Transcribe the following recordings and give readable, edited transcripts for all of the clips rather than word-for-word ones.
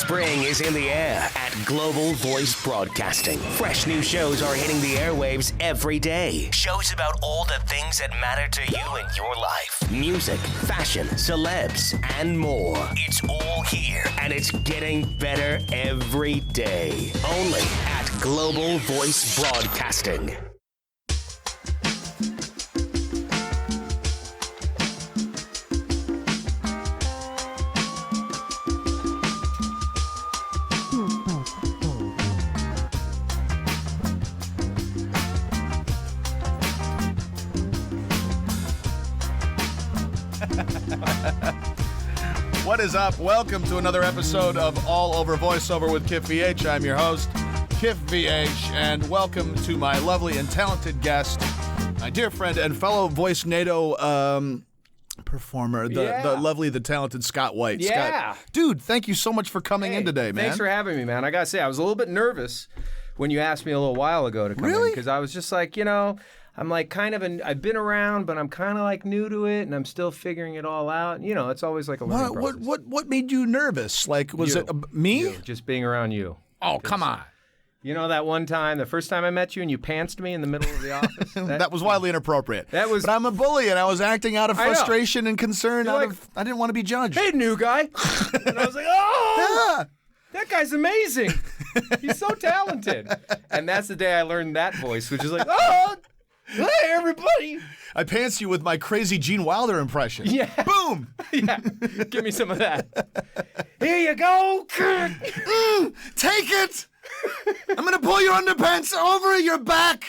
Spring is in the air at Global Voice Broadcasting. Fresh new shows are hitting the airwaves every day. Shows about all the things that matter to you in your life. Music, fashion, celebs, and more. It's all here, and it's getting better every day. Only at Global Voice Broadcasting. What is up? Welcome to another episode of All Over Voiceover with Kif VH. I'm your host, Kif VH, and welcome to my lovely and talented guest, my dear friend and fellow Voice NATO performer, the lovely, the talented Scott Whyte. Yeah. Scott, dude, thank you so much for coming in today, man. Thanks for having me, man. I gotta say, I was a little bit nervous when you asked me a little while ago to come in, because I was just like, I'm like I've been around, but I'm kind of like new to it, and I'm still figuring it all out. It's always like a learning process. What made you nervous? Like, was it me? You, just being around you. Oh, come on. You know that one time, the first time I met you, and you pantsed me in the middle of the office? That was wildly inappropriate. But I'm a bully, and I was acting out of frustration and concern. I didn't want to be judged. Hey, new guy. And I was like, oh, yeah. That guy's amazing. He's so talented. And that's the day I learned that voice, which is like, oh, hey, everybody. I pants you with my crazy Gene Wilder impression. Yeah. Boom. Yeah. Give me some of that. Here you go. Take it. I'm going to pull your underpants over your back.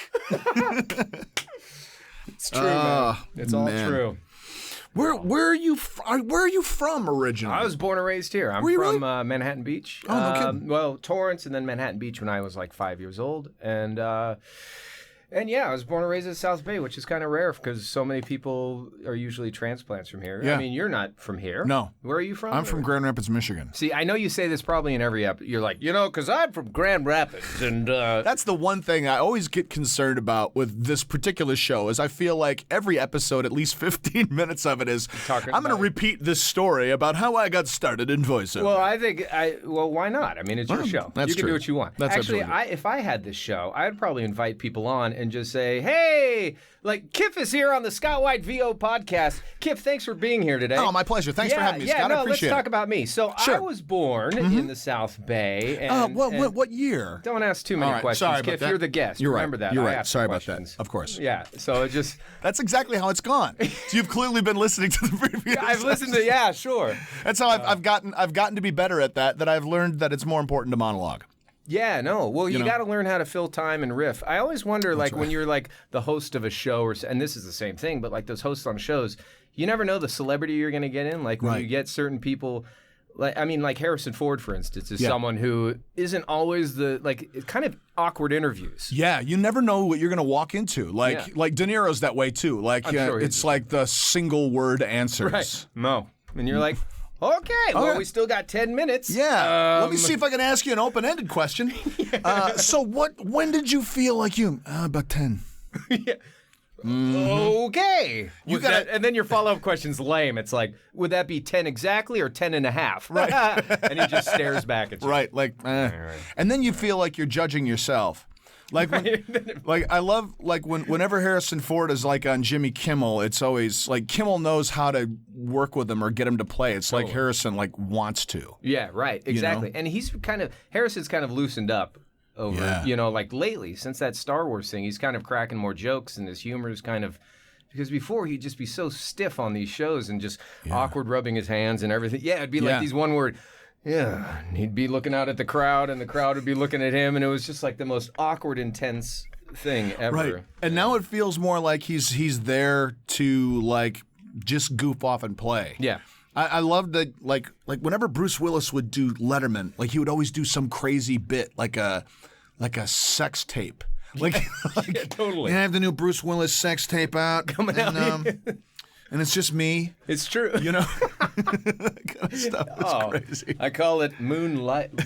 It's true, man. It's all true. Where are you from originally? I was born and raised here. I'm from Manhattan Beach. Oh, no kidding. Well, Torrance and then Manhattan Beach when I was like 5 years old. And yeah, I was born and raised in South Bay, which is kind of rare because so many people are usually transplants from here. Yeah. I mean, you're not from here. No. Where are you from? I'm from Grand Rapids, Michigan. See, I know you say this probably in every episode. You're like, because I'm from Grand Rapids. And that's the one thing I always get concerned about with this particular show is I feel like every episode, at least 15 minutes of it is, I'm going to repeat this story about how I got started in voiceover. Well, I think, why not? I mean, it's your show. That's you can true. do what you want. That's Actually, if I had this show, I'd probably invite people on and just say, hey, like Kif is here on the Scott Whyte VO podcast. Kif, thanks for being here today. Oh, my pleasure. Thanks for having me, Scott. I appreciate it. Let's talk about me. So I was born in the South Bay. And, what year? Don't ask too many questions, sorry Kif. You're the guest. You're Remember right. that. You're I right. ask Sorry questions. about that. Of course. Yeah. So it just that's exactly how it's gone. So you've clearly been listening to the previous. I've listened to. Yeah, sure. That's how I've gotten to be better at that. That I've learned that it's more important to monologue. Yeah, no. Well, you got to learn how to fill time and riff. I always wonder, when you're like the host of a show, and this is the same thing, but like those hosts on shows, you never know the celebrity you're going to get in. Like when you get certain people, like Harrison Ford, for instance, is someone who isn't always it's kind of awkward interviews. Yeah, you never know what you're going to walk into. Like De Niro's that way too. Like it's like the single word answers. Right. No. And you're like, okay, well, we still got 10 minutes. Yeah. Let me see if I can ask you an open-ended question. So when did you feel like you? About 10. Yeah. Okay. And then your follow-up question's lame. It's like, would that be 10 exactly or 10 and a half? Right. And he just stares back at you. Right. And then you feel like you're judging yourself. Like I love whenever Harrison Ford is like on Jimmy Kimmel, it's always like Kimmel knows how to work with him or get him to play. It's like Harrison wants to. Yeah, right, exactly. And Harrison's kind of loosened up over lately since that Star Wars thing. He's kind of cracking more jokes and his humor is kind of. Because before he'd just be so stiff on these shows and just awkward rubbing his hands and everything. Yeah, it'd be like these one word. Yeah, and he'd be looking out at the crowd, and the crowd would be looking at him, and it was just like the most awkward, intense thing ever. Right, and now it feels more like he's there to just goof off and play. Yeah, I love that. Like whenever Bruce Willis would do Letterman, he would always do some crazy bit, like a sex tape. Totally. I have the new Bruce Willis sex tape out coming out. And it's just me. It's true. That kind of stuff is crazy. I call it moonlighting.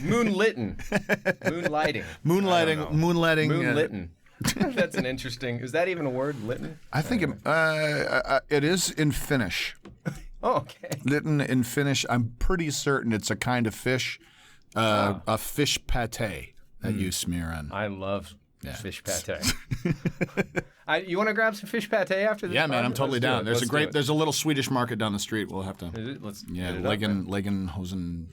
Moonlighting. That's an interesting. Is that even a word, litten? I think it is in Finnish. Oh, okay. Litten in Finnish. I'm pretty certain it's a kind of fish a fish pate that you smear on. I love fish pate. You want to grab some fish pate after this? Yeah, man, I'm totally down. There's Let's a little Swedish market down the street. We'll have to. Let's Yeah, get it up, man. Legenhosen.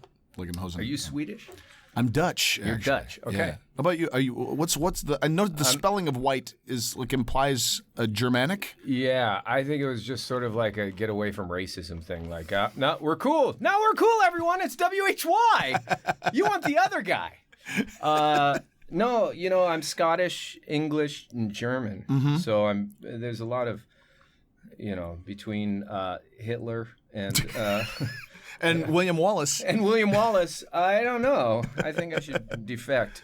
Are you Swedish? I'm Dutch. You're actually. Dutch. Okay. Yeah. How about you? Are you? What's the? I know the spelling of white is implies a Germanic. Yeah, I think it was just sort of like a get away from racism thing. Like, no, we're cool. No, we're cool, everyone. It's WHY. You want the other guy. No, I'm Scottish, English, and German. Mm-hmm. So there's a lot of, between Hitler and and William Wallace. And William Wallace, I don't know. I think I should defect.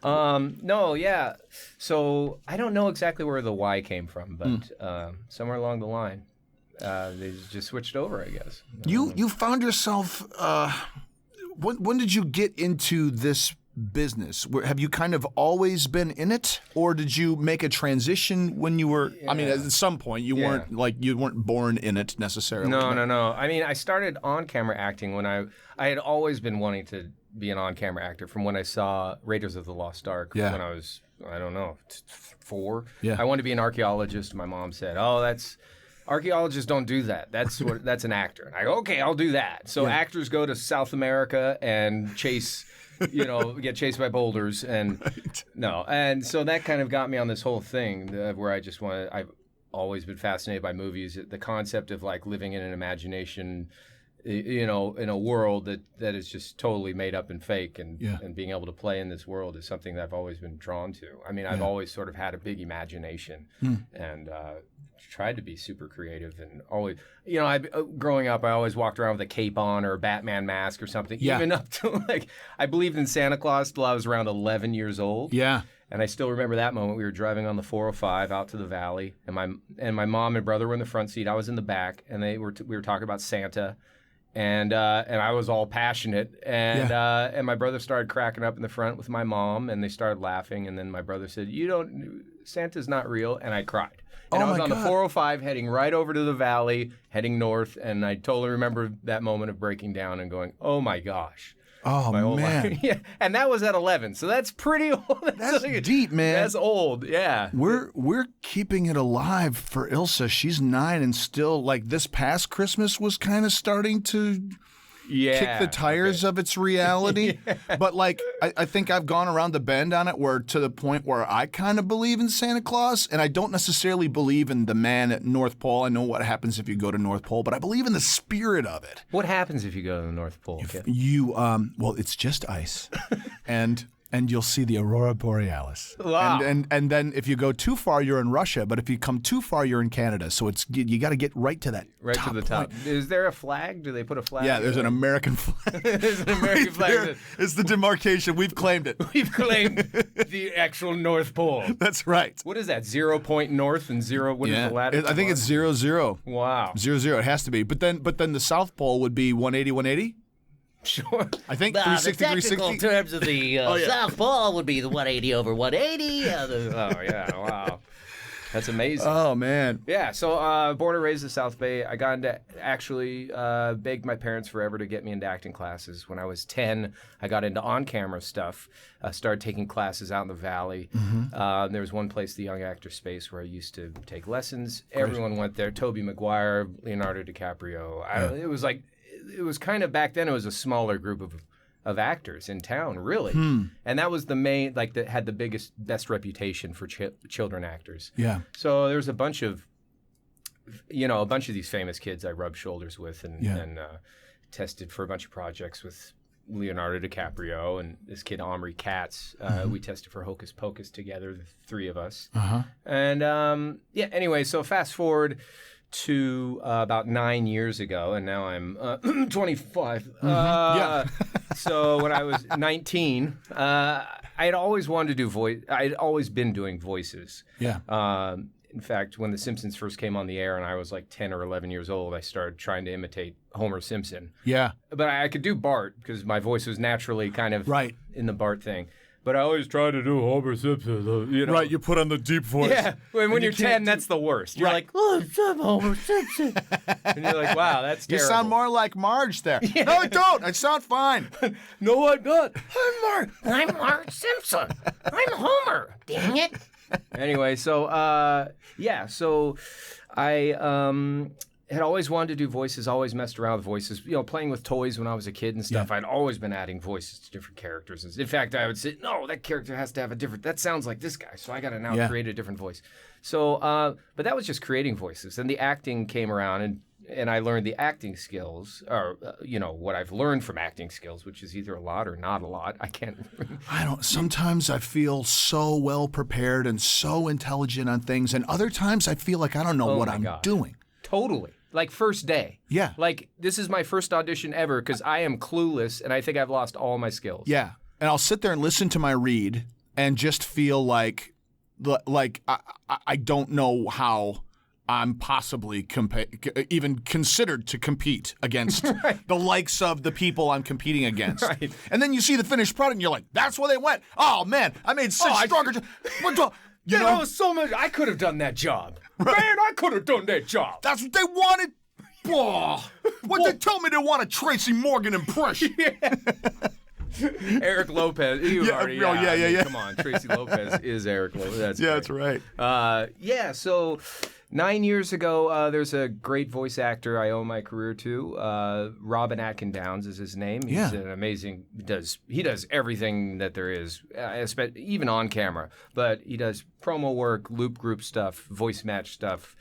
No, yeah. So I don't know exactly where the Y came from, but somewhere along the line, they just switched over, I guess. You found yourself. When did you get into this business? Have you kind of always been in it, or did you make a transition when you were? Yeah. I mean, at some point you weren't born in it necessarily. No. I mean, I started on-camera acting when I had always been wanting to be an on-camera actor from when I saw Raiders of the Lost Ark when I was, I don't know, 4. Yeah. I wanted to be an archaeologist. My mom said, archaeologists don't do that. That's an actor. And I go, okay, I'll do that. So actors go to South America and chase. Get chased by boulders and so that kind of got me on this whole thing where I've always been fascinated by movies. The concept of like living in an imagination, in a world that is just totally made up and fake, and being able to play in this world is something that I've always been drawn to. I mean, I've always sort of had a big imagination and tried to be super creative and always, growing up, I always walked around with a cape on or a Batman mask or something, even up to I believed in Santa Claus till I was around 11 years old. Yeah. And I still remember that moment. We were driving on the 405 out to the valley, and my mom and brother were in the front seat. I was in the back, and we were talking about Santa. And I was all passionate, and my brother started cracking up in the front with my mom, and they started laughing. And then my brother said, Santa's not real, and I cried. And I was on the 405 heading right over to the valley, heading north, and I totally remember that moment of breaking down and going, oh my gosh. Oh, man. Yeah, and that was at 11, so that's pretty old. That's deep, man. That's old, yeah. We're keeping it alive for Ilsa. She's 9 and still, this past Christmas was kind of starting to kick the tires of its reality. But, I think I've gone around the bend on it to the point where I kind of believe in Santa Claus, and I don't necessarily believe in the man at North Pole. I know what happens if you go to North Pole, but I believe in the spirit of it. What happens if you go to the North Pole? It's just ice. And you'll see the Aurora Borealis. Wow. And then if you go too far, you're in Russia. But if you come too far, you're in Canada. So you got to get right to that top to the top. Is there a flag? Do they put a flag? Yeah, there's an American flag. There's an American flag. It's the demarcation. We've claimed it. We've claimed the actual North Pole. That's right. What is that? 0 point north and 0. What is the latitude? I think it's 0-0. Wow. 0-0. It has to be. But then the South Pole would be 180-180. Sure. I think the 360, technical 360. terms of the South Pole would be the 180 over 180. Oh, yeah. Wow. That's amazing. Oh, man. Yeah, so born and raised in South Bay. I got into, begged my parents forever to get me into acting classes. When I was 10, I got into on-camera stuff. Started taking classes out in the valley. Mm-hmm. There was one place, the Young Actor Space, where I used to take lessons. Everyone went there. Tobey Maguire, Leonardo DiCaprio. It was kind of, back then, it was a smaller group of actors in town, really. And that was the main, that had the best reputation for children actors. Yeah. So there was a bunch of these famous kids I rubbed shoulders with and tested for a bunch of projects with Leonardo DiCaprio and this kid, Omri Katz. We tested for Hocus Pocus together, the 3 of us. Uh-huh. And, anyway, so fast forward to about 9 years ago, and now I'm 25. So when I was 19, I had always wanted to do voice. I had always been doing voices. Yeah. In fact, when The Simpsons first came on the air and I was 10 or 11 years old, I started trying to imitate Homer Simpson. Yeah. But I could do Bart because my voice was naturally kind of in the Bart thing. but I always try to do Homer Simpson. You know? Right, you put on the deep voice. Yeah, when you're 10, that's the worst. You're Right. like, oh, I'm Homer Simpson. And you're like, wow, that's You terrible. sound more like Marge there. No, I don't. I sound fine. No, I'm not. I'm Marge Simpson. I'm Homer. Dang it. Anyway, so so I had always wanted to do voices, always messed around with voices, playing with toys when I was a kid and stuff. I'd always been adding voices to different characters. In fact, I would say, no, that character has to have that sounds like this guy, so I got to now create a different voice. So, but that was just creating voices. And the acting came around, and I learned the acting skills, or, what I've learned from acting skills, which is either a lot or not a lot. Sometimes I feel so well prepared and so intelligent on things, and other times I feel like I don't know what I'm doing. Totally. Like first day. Yeah. Like this is my first audition ever because I am clueless and I think I've lost all my skills. Yeah. And I'll sit there and listen to my read and just feel like I don't know how I'm possibly even considered to compete against the likes of the people I'm competing against. Right. And then you see the finished product and you're like, that's where they went. Oh, man, I made such stronger. You know, so much. I could have done that job. Right. Man, I could have done that job. That's what they wanted. What they tell me they want a Tracy Morgan impression. Eric Lopez. Yeah. Come on, Tracy Lopez is Eric Lopez. That's right. So 9 years ago, there's a great voice actor I owe my career to. Robin Atkin Downs is his name. He's an amazing. He does everything that there is, even on camera. But he does promo work, loop group stuff, voice match stuff.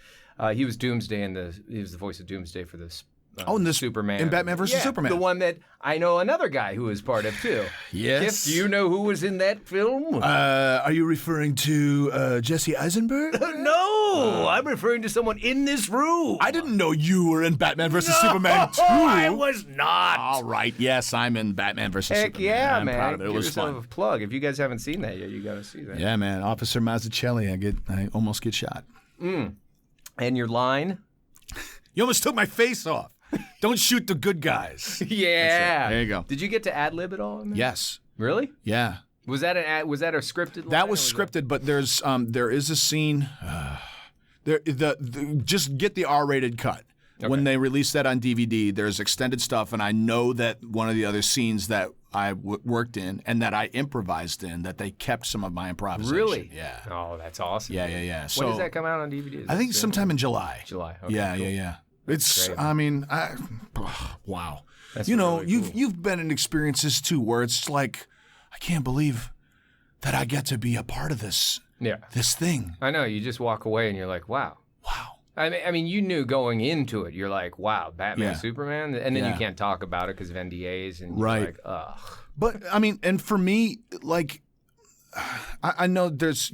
He was Doomsday he was the voice of Doomsday for this. In this Superman. In Batman vs. Superman. The one that I know another guy who was part of too. Yes. Kip, do you know who was in that film? Are you referring to Jesse Eisenberg? No, I'm referring to someone in this room. I didn't know you were in Batman vs. Superman 2. I was not. All right. Yes, I'm in Batman vs. Heck Superman. yeah, I'm man. proud of it. It was fun. A plug. If you guys haven't seen that yet, you got to see that. Yeah, man. Officer Mazzucchelli. I almost get shot. And your line? You almost took my face off. Don't shoot the good guys. Yeah. There you go. Did you get to ad-lib it all? Yes. Really? Yeah. Was that a scripted line? That was scripted, but there is a scene. Just get the R-rated cut. Okay. When they released that on DVD, there's extended stuff, and I know that one of the other scenes that I worked in and that I improvised in, that they kept some of my improvisation. Really? Yeah. Oh, that's awesome. Yeah. When does that come out on DVD? I think sometime in July. July. Okay, yeah, cool. yeah. It's. Great. I mean, wow. That's really cool. you've been in experiences too where it's like, I can't believe that I get to be a part of this. Yeah. This thing. I know. You just walk away and you're like, wow. I mean, you knew going into it, you're like, wow, Batman, Superman, and then you can't talk about it because of NDAs, and you're like, ugh. But I mean, and for me, like, I know there's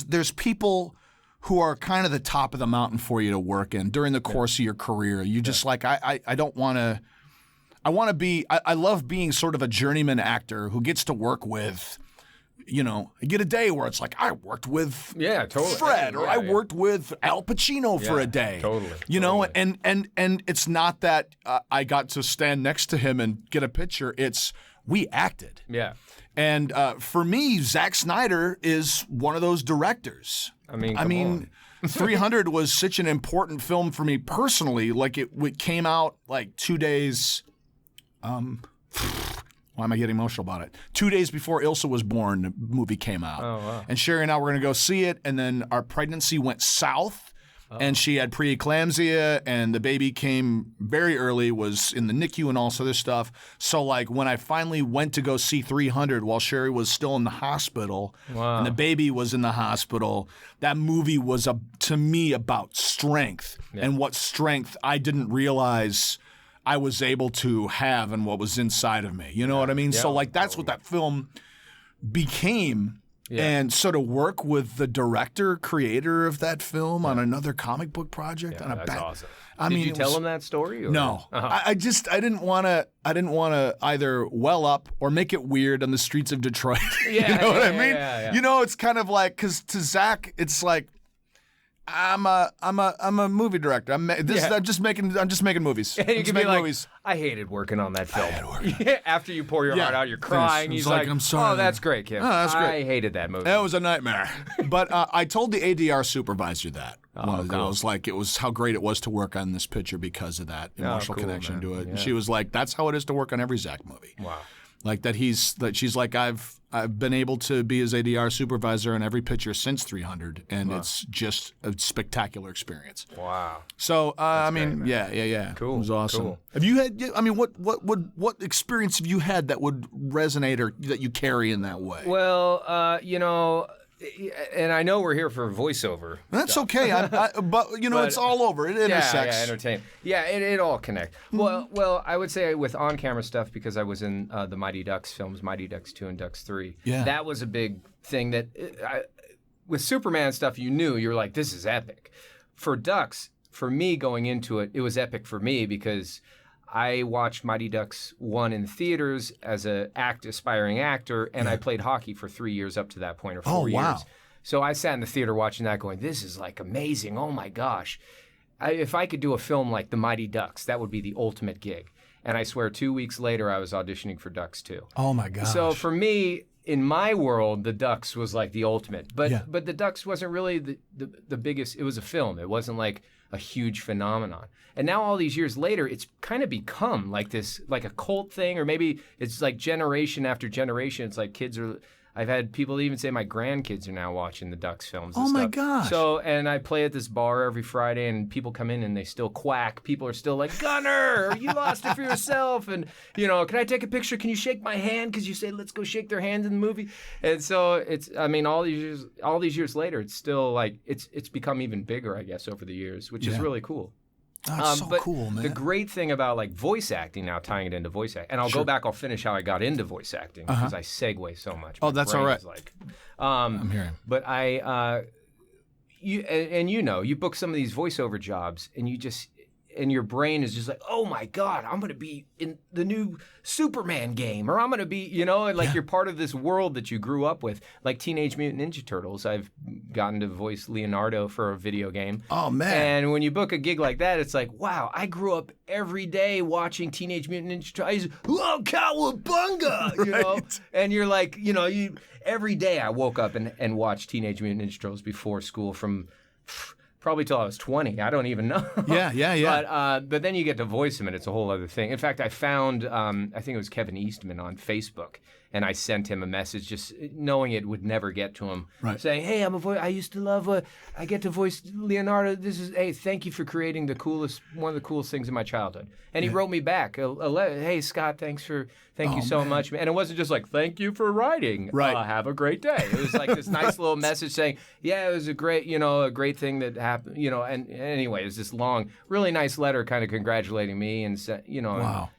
there's people who are kind of the top of the mountain for you to work in during the course of your career. You just like, I don't want to. I want to be. I love being sort of a journeyman actor who gets to work with. I get a day where it's like I worked with Fred, or I worked with Al Pacino for a day. Totally. And it's not that I got to stand next to him and get a picture. It's we acted. Yeah. And for me, Zack Snyder is one of those directors. I mean, 300 was such an important film for me personally. Like it came out like 2 days. Why am I getting emotional about it? 2 days before Ilsa was born, the movie came out. Oh, wow. And Sherry and I were going to go see it, and then our pregnancy went south, and she had preeclampsia, and the baby came very early, was in the NICU and all this other stuff. So, like, when I finally went to go see 300 while Sherry was still in the hospital, and the baby was in the hospital, that movie was, to me, about strength, and what strength I didn't realize I was able to have and what was inside of me. You know what I mean? Yeah, so like that's what that film became. Yeah. And so to work with the director, creator of that film on another comic book project. That's awesome. Did you tell him that story? Or? No. I didn't want to either well up or make it weird on the streets of Detroit. You know what I mean? Yeah. You know, it's kind of like, because to Zach, it's like, I'm a movie director. I'm just making movies. And you I'm can be like, I hated working on that film. I hated working. After you pour your heart out, you're crying. It's He's like, like, I'm sorry. oh, that's great, Kim. Oh, that's great. I hated that movie. It was a nightmare. But I told the ADR supervisor that. It was how great it was to work on this picture because of that emotional connection to it. Yeah. And she was like, that's how it is to work on every Zach movie. Wow. Like she's like, I've been able to be his ADR supervisor on every picture since 300, and it's just a spectacular experience. Wow. So great, yeah. Cool. It was awesome. Cool. Have you had? I mean, what experience have you had that would resonate or that you carry in that way? Well, and I know we're here for voiceover. That's okay. But it's all over. It intersects. Yeah, entertain. Yeah, it all connects. Well, I would say with on-camera stuff because I was in the Mighty Ducks films, Mighty Ducks 2 and Ducks 3. Yeah. That was a big thing that with Superman stuff, you're like, this is epic. For Ducks, for me going into it, it was epic for me because I watched Mighty Ducks 1 in theaters as an aspiring actor, and I played hockey for 3 years up to that point, or 4 years. Wow. So I sat in the theater watching that going, this is like amazing. Oh my gosh. If I could do a film like The Mighty Ducks, that would be the ultimate gig. And I swear 2 weeks later, I was auditioning for Ducks 2. Oh my gosh. So for me, in my world, the Ducks was like the ultimate. But the Ducks wasn't really the biggest. It was a film. It wasn't like a huge phenomenon. And now all these years later, it's kind of become like this, like a cult thing, or maybe it's like generation after generation. It's like I've had people even say my grandkids are now watching the Ducks films and stuff. stuff. My gosh. So, and I play at this bar every Friday, and people come in and they still quack. People are still like, Gunner, you lost it for yourself. And, can I take a picture? Can you shake my hand? Because you say, let's go shake their hands in the movie. And so all these years later, it's still like, it's become even bigger, I guess, over the years, which is really cool. That's so cool, man. The great thing about like voice acting now, tying it into voice acting, and I'll go back, I'll finish how I got into voice acting because I segue so much. Oh, that's all right. I'm hearing. But you book some of these voiceover jobs, and your brain is just like, oh my God, I'm going to be in the new Superman game, or I'm going to be, you're part of this world that you grew up with, like Teenage Mutant Ninja Turtles. I've gotten to voice Leonardo for a video game. Oh, man. And when you book a gig like that, it's like, wow, I grew up every day watching Teenage Mutant Ninja Turtles. Oh, cowabunga, Right. And you're like, every day I woke up and watched Teenage Mutant Ninja Turtles before school from probably till I was 20. I don't even know. Yeah. But then you get to voice him, and it's a whole other thing. In fact, I found, I think it was Kevin Eastman on Facebook, and I sent him a message just knowing it would never get to him, saying, hey, I used to love, I get to voice Leonardo. Hey, thank you for creating one of the coolest things in my childhood. And he wrote me back, hey, Scott, thank you so much. And it wasn't just like, thank you for writing. Have a great day. It was like this nice little message saying, yeah, it was a great thing that happened, and anyway, it was this long, really nice letter kind of congratulating me and,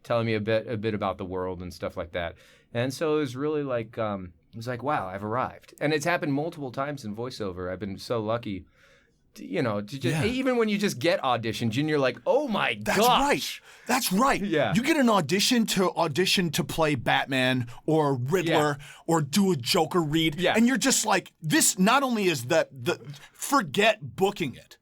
telling me a bit about the world and stuff like that. And so it was really like, wow, I've arrived. And it's happened multiple times in voiceover. I've been so lucky, to just, even when you just get auditions and you're like, oh my gosh. That's right. Yeah. You get an audition to play Batman or Riddler or do a Joker read. Yeah. And you're just like, this not only is forget booking it.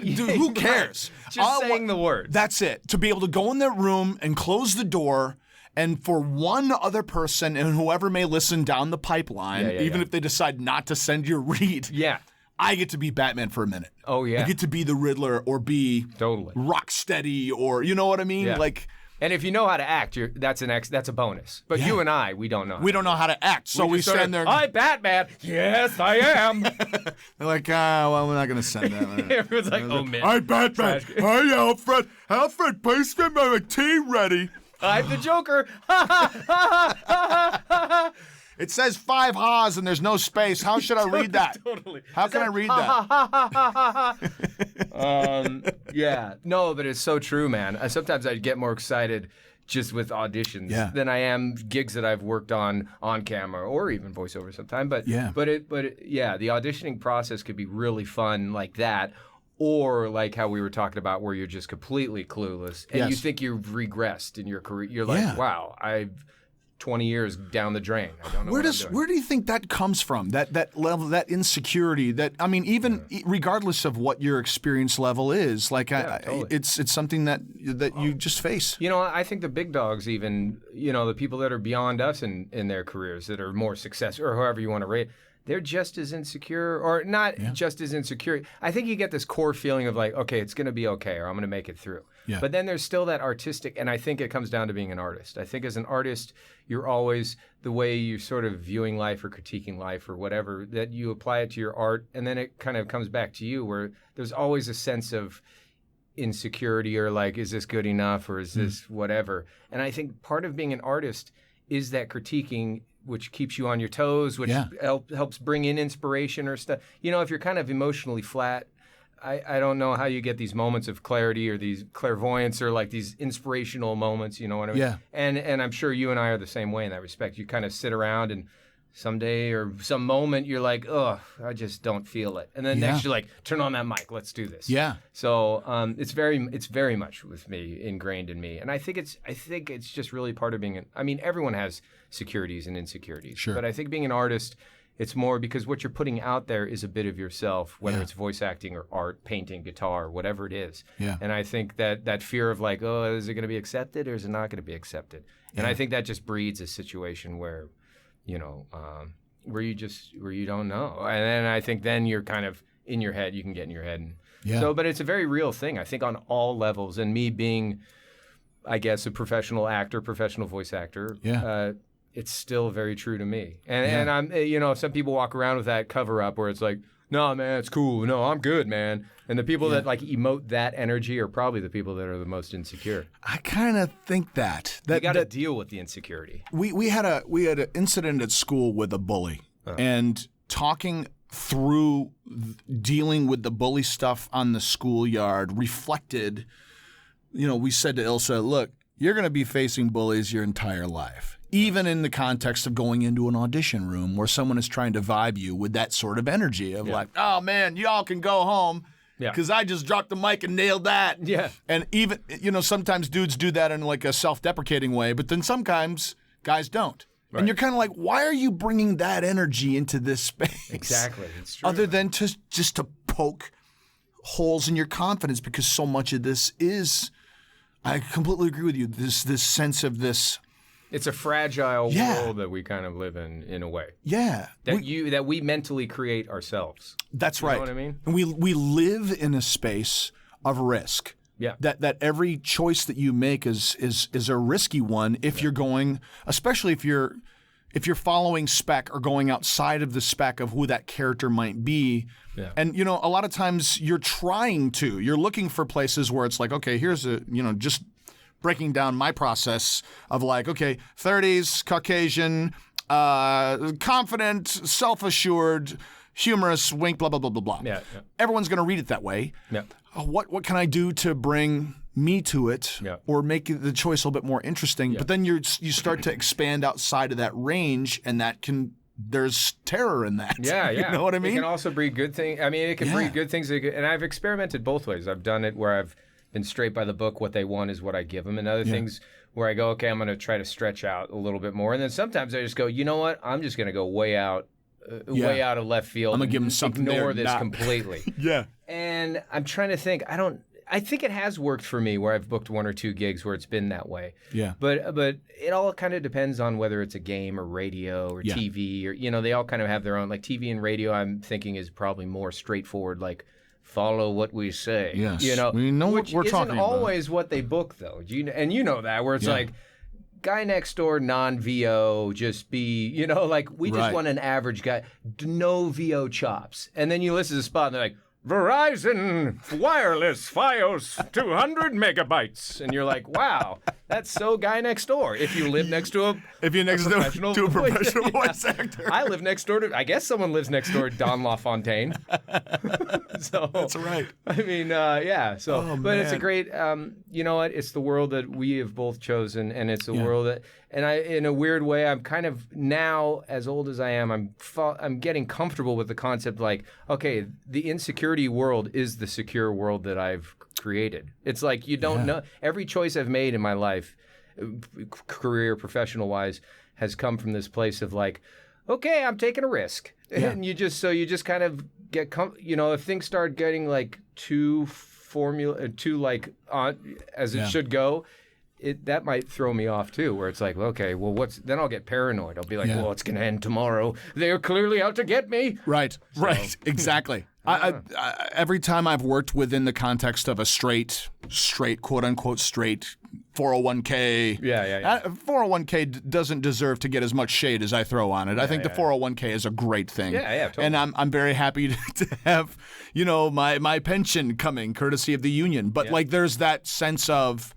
Who cares? Just saying the words. That's it. To be able to go in that room and close the door, and for one other person and whoever may listen down the pipeline, even if they decide not to send you a read, I get to be Batman for a minute. Oh, yeah. I get to be the Riddler or be Rocksteady or, you know what I mean? Yeah. Like, and if you know how to act, that's a bonus. But you and I, we don't know. We don't know how to act, so we stand there. I'm Batman. Yes, I am. They're like, well, we're not going to send that. Everyone's like, oh, man. I'm Batman. Hi, Alfred. Alfred, please get my tea ready. I'm the Joker. It says 5 ha's and there's no space. How should I read that? Totally. How can I read that? Yeah. No, but it's so true, man. Sometimes I get more excited just with auditions than I am gigs that I've worked on camera or even voiceover sometime. But the auditioning process could be really fun like that. Or like how we were talking about where you're just completely clueless and you think you've regressed in your career. You're like, wow, I've 20 years down the drain. I don't know what I'm doing. Where do you think that comes from? That level, that insecurity. That I mean, even regardless of what your experience level is, like totally. it's something that you just face. You know, I think the big dogs, even the people that are beyond us in their careers, that are more successful, or however you want to rate, they're just as insecure, or not just as insecure. I think you get this core feeling of like, okay, it's going to be okay, or I'm going to make it through. Yeah. But then there's still that artistic, and I think it comes down to being an artist. I think as an artist, you're always, the way you're sort of viewing life or critiquing life or whatever, that you apply it to your art, and then it kind of comes back to you, where there's always a sense of insecurity, or like, is this good enough, or is this whatever? And I think part of being an artist is that critiquing, which keeps you on your toes, which helps bring in inspiration or stuff. If you're kind of emotionally flat, I don't know how you get these moments of clarity or these clairvoyance or like these inspirational moments, you know what I mean? Yeah. And I'm sure you and I are the same way in that respect. You kind of sit around and someday or some moment you're like, oh, I just don't feel it. And then next you're like, turn on that mic, let's do this. Yeah. So it's very much with me, ingrained in me. And I think it's just really part of being everyone has securities and insecurities. Sure. But I think being an artist, it's more because what you're putting out there is a bit of yourself, whether it's voice acting or art, painting, guitar, whatever it is. Yeah. And I think that fear of like, oh, is it going to be accepted or is it not going to be accepted? And I think that just breeds a situation where, where you don't know. And then I think then you're kind of in your head, you can get in your head. And but it's a very real thing, I think, on all levels. And me being, I guess, a professional actor, professional voice actor, it's still very true to me. And I'm, some people walk around with that cover up where it's like, no, man, it's cool. No, I'm good, man. And the people that like emote that energy are probably the people that are the most insecure. I kind of think that you got to deal with the insecurity. We had an incident at school with a bully, and talking through dealing with the bully stuff on the schoolyard reflected. We said to Ilsa, look, you're going to be facing bullies your entire life. Even in the context of going into an audition room where someone is trying to vibe you with that sort of energy of like, oh, man, y'all can go home because I just dropped the mic and nailed that. Yeah. And even, sometimes dudes do that in like a self-deprecating way, but then sometimes guys don't. Right. And you're kind of like, why are you bringing that energy into this space? Exactly. It's true. Other than just to poke holes in your confidence, because so much of this is, I completely agree with you, this sense of this. It's a fragile world that we kind of live in a way. Yeah. That we mentally create ourselves. That's right. You know what I mean? And we live in a space of risk. Yeah. That every choice that you make is a risky one if you're going, especially if you're following spec or going outside of the spec of who that character might be. Yeah. And a lot of times you're looking for places where it's like, okay, here's just breaking down my process of like, okay, 30s, Caucasian, confident, self-assured, humorous, wink, blah, blah, blah, blah, blah. Yeah. Everyone's going to read it that way. Yeah. What can I do to bring me to it or make the choice a little bit more interesting? Yeah. But then you start to expand outside of that range, and there's terror in that. Yeah. You know what I mean? It can also breed good things. I mean, it can breed good things. And I've experimented both ways. I've done it where I've been straight by the book. What they want is what I give them. And other things where I go, okay, I'm going to try to stretch out a little bit more. And then sometimes I just go, you know what? I'm just going to go way out of left field. I'm going to give them something ignore this completely. Yeah. And I'm trying to think. I think it has worked for me where I've booked one or two gigs where it's been that way. Yeah. But it all kind of depends on whether it's a game or radio or TV or, they all kind of have their own, like TV and radio I'm thinking is probably more straightforward, like follow what we say. Yes. We know what we're talking about. Which isn't always what they book though. And you know that, where it's like, guy next door, non-VO, just be, like we just want an average guy, no VO chops. And then you listen to the spot and they're like, Verizon wireless Fios 200 megabytes, and you're like, wow, that's so guy next door. If you live next to a professional voice actor, I live next door to. I guess someone lives next door to Don LaFontaine. So that's right. I mean, So, but it's a great. You know what? It's the world that we have both chosen, and it's a world that. And in a weird way, I'm kind of now, as old as I am, I'm getting comfortable with the concept like, okay, the insecurity world is the secure world that I've created. It's like you don't know. Every choice I've made in my life career, professional-wise, has come from this place of like, okay, I'm taking a risk. Yeah. And you just kind of get, if things start getting like too as it should go, that might throw me off too, where it's like, okay, well, then I'll get paranoid. I'll be like, well, it's going to end tomorrow. They're clearly out to get me. Right, exactly. I every time I've worked within the context of a straight, quote unquote, straight 401k. 401k doesn't deserve to get as much shade as I throw on it. I think the 401k is a great thing. Yeah, totally. And I'm very happy to have, my pension coming courtesy of the union. But like there's that sense of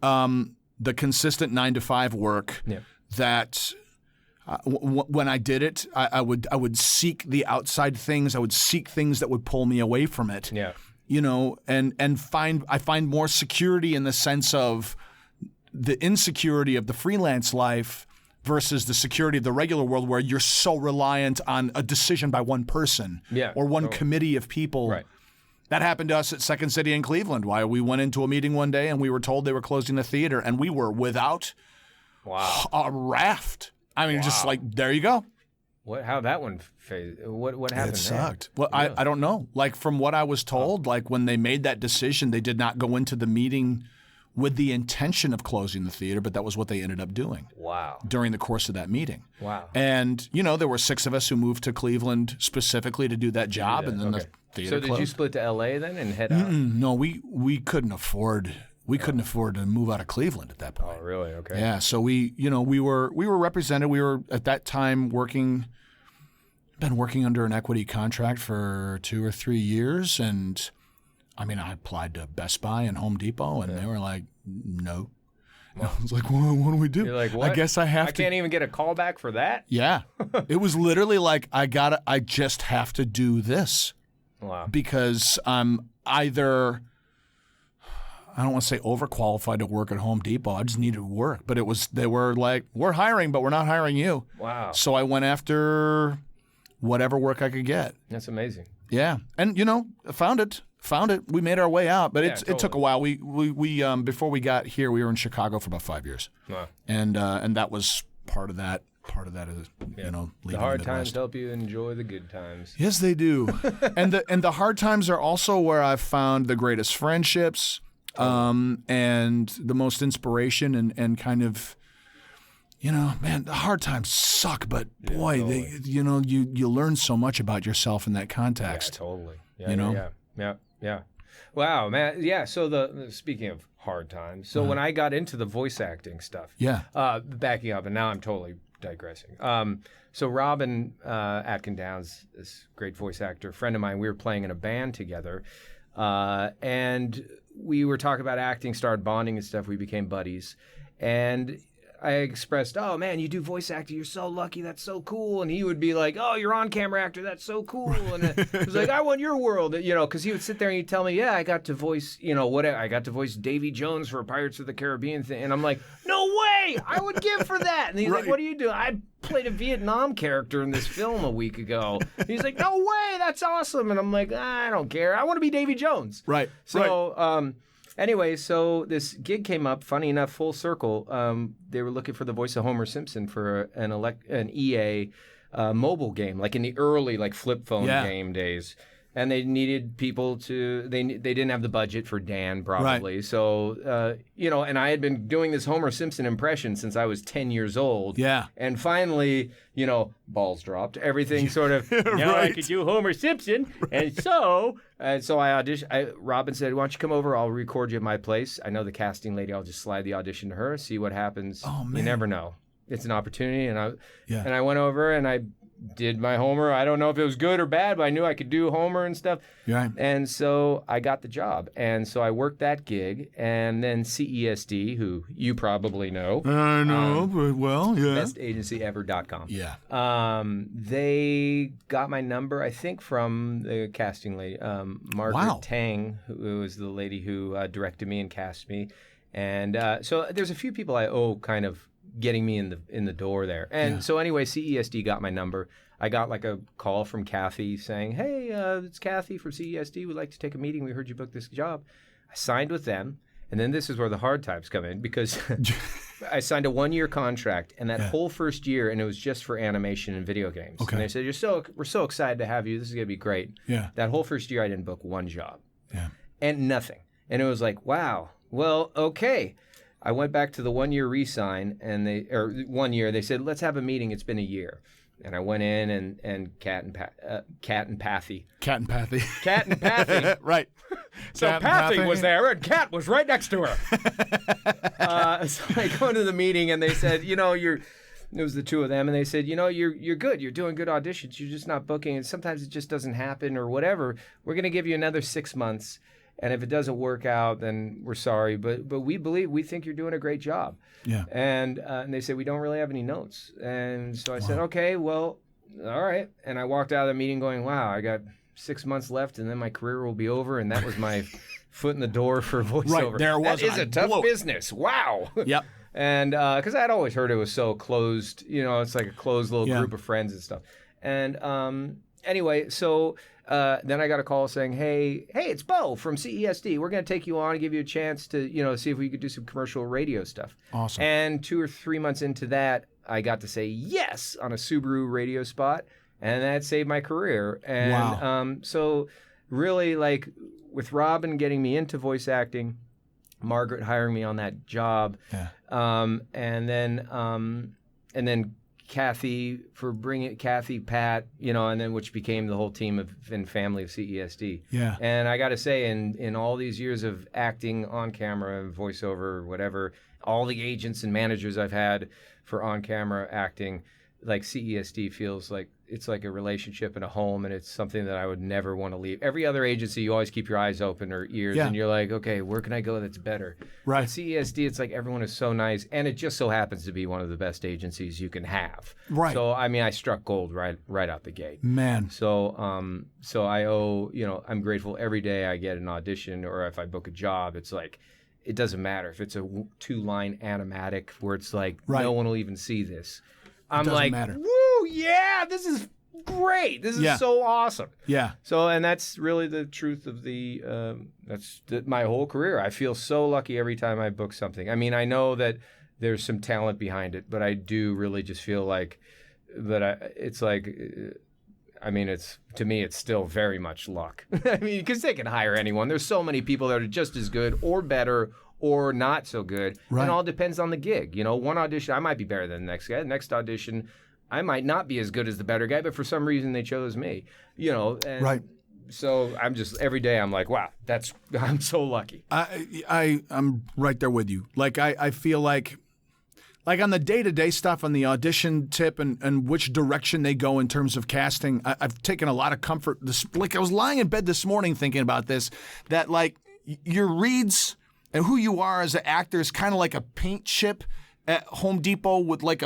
the consistent 9-to-5 work that when I did it, I would seek the outside things. I would seek things that would pull me away from it. Yeah. And I find more security in the sense of the insecurity of the freelance life versus the security of the regular world, where you're so reliant on a decision by one person or one committee of people. Right. That happened to us at Second City in Cleveland. Why we went into a meeting one day and we were told they were closing the theater, and we were without a raft. I mean, just like, there you go. How that one phased? What happened? It sucked. Well, I don't know. Like from what I was told, like when they made that decision, they did not go into the meeting with the intention of closing the theater, but that was what they ended up doing. Wow. During the course of that meeting. Wow. And, there were 6 of us who moved to Cleveland specifically to do that job, and then the theater closed. So did you split to LA then and head out? No, we couldn't afford. We couldn't afford to move out of Cleveland at that point. Oh, really? Okay. Yeah. So we were represented. We were at that time working under an equity contract for 2 or 3 years, and I applied to Best Buy and Home Depot, and they were like, no. I was like, well, what do we do? You're like, what? I guess I have to. I can't even get a call back for that? Yeah. It was literally like, I just have to do this. Wow. Because I'm either, I don't want to say overqualified to work at Home Depot. I just needed work. But they were like, we're hiring, but we're not hiring you. Wow. So I went after whatever work I could get. That's amazing. Yeah. And, found it. We made our way out, but it took a while. We before we got here, we were in Chicago for about 5 years. Wow. And that was part of that. Part of that is, leaving the hard times help you enjoy the good times. Yes, they do. and the hard times are also where I've found the greatest friendships, and the most inspiration, and kind of, man, the hard times suck, but boy, totally. You learn so much about yourself in that context. Yeah, totally. Yeah. Wow, man. Yeah. So speaking of hard times, so when I got into the voice acting stuff, backing up, and now I'm totally digressing. So Robin Atkin Downs, this great voice actor, friend of mine, we were playing in a band together, and we were talking about acting, started bonding and stuff. We became buddies, and I expressed, oh man, you do voice acting, you're so lucky, that's so cool. And he would be like, oh, you're on camera actor, that's so cool. And I was like, I want your world, because he would sit there and he'd tell me, yeah, I got to voice, I got to voice Davy Jones for a Pirates of the Caribbean thing. And I'm like, no way, I would give for that. And he's like, what do you do? I played a Vietnam character in this film a week ago. He's like, no way, that's awesome. And I'm like, I don't care, I want to be Davy Jones. Right. So, anyway, so this gig came up, funny enough, full circle. They were looking for the voice of Homer Simpson for an EA mobile game, like in the early flip phone game days. And they needed people they didn't have the budget for Dan, probably. Right. So, and I had been doing this Homer Simpson impression since I was 10 years old. Yeah. And finally, balls dropped. Everything sort of, right. I could do Homer Simpson. And so I auditioned. Robin said, why don't you come over? I'll record you at my place. I know the casting lady. I'll just slide the audition to her, see what happens. Oh, man. You never know. It's an opportunity. And I went over and I did my Homer. I don't know if it was good or bad, but I knew I could do Homer and stuff. Right. And so I got the job. And so I worked that gig. And then CESD, who you probably know. I know, but bestagencyever.com. Yeah. They got my number, I think, from the casting lady, Margaret Tang, who was the lady who directed me and cast me. And so there's a few people I owe kind of getting me in the door there. And so anyway, CESD got my number. I got a call from Kathy saying, hey, it's Kathy from CESD. We'd like to take a meeting. We heard you booked this job. I signed with them. And then this is where the hard times come in, because I signed a 1-year contract, and that whole first year, and it was just for animation and video games. Okay. And they said, we're so excited to have you. This is going to be great. Yeah. That whole first year, I didn't book one job. Yeah. And nothing. And it was like, wow, well, okay. I went back to the 1-year re-sign, and 1 year, they said, let's have a meeting. It's been a year. And I went in, and Cat and Pathy. Right. So Pathy was there, and Cat was right next to her. So I go into the meeting, and they said, it was the two of them, and they said, you're good. You're doing good auditions. You're just not booking, and sometimes it just doesn't happen or whatever. We're going to give you another 6 months, and if it doesn't work out, then we're sorry. But we think you're doing a great job. Yeah. And they said, we don't really have any notes. And so I said, okay, well, all right. And I walked out of the meeting going, wow, I got 6 months left, and then my career will be over. And that was my foot in the door for voiceover. Right, there was. That is a tough business. Wow. Yep. And because I'd always heard it was so closed, it's like a closed little group of friends and stuff. And anyway, so then I got a call saying, hey, it's Bo from CESD. We're going to take you on and give you a chance to, see if we could do some commercial radio stuff. Awesome. And 2 or 3 months into that, I got to say yes on a Subaru radio spot, and that saved my career. And wow. So really, like, with Robin getting me into voice acting, Margaret hiring me on that job, and then Kathy for bringing Pat, and then which became the whole team and family of CESD. Yeah. And I got to say, in all these years of acting on camera, voiceover, whatever, all the agents and managers I've had for on camera acting, like CESD feels like it's like a relationship and a home, and it's something that I would never want to leave. Every other agency, you always keep your eyes open or ears, and you're like, okay, where can I go that's better? Right. At CESD, it's like everyone is so nice, and it just so happens to be one of the best agencies you can have. Right. So I struck gold right out the gate. Man. So I owe, I'm grateful every day I get an audition, or if I book a job, it's like, it doesn't matter if it's a 2-line animatic where it's like no one will even see this. I'm like, matter. woo, yeah, this is great. This is so awesome. Yeah. So, and that's really the truth of my whole career. I feel so lucky every time I book something. I mean, I know that there's some talent behind it, but I do really just feel like it's to me, it's still very much luck. I mean, because they can hire anyone. There's so many people that are just as good or better or not so good. Right. It all depends on the gig. One audition, I might be better than the next guy. The next audition, I might not be as good as the better guy, but for some reason they chose me. And right. So I'm just, every day I'm like, wow, I'm so lucky. I'm right there with you. Like, I feel like on the day-to-day stuff, on the audition tip and which direction they go in terms of casting, I've taken a lot of comfort. Like, I was lying in bed this morning thinking about this, that like your reads and who you are as an actor is kind of like a paint chip at Home Depot with like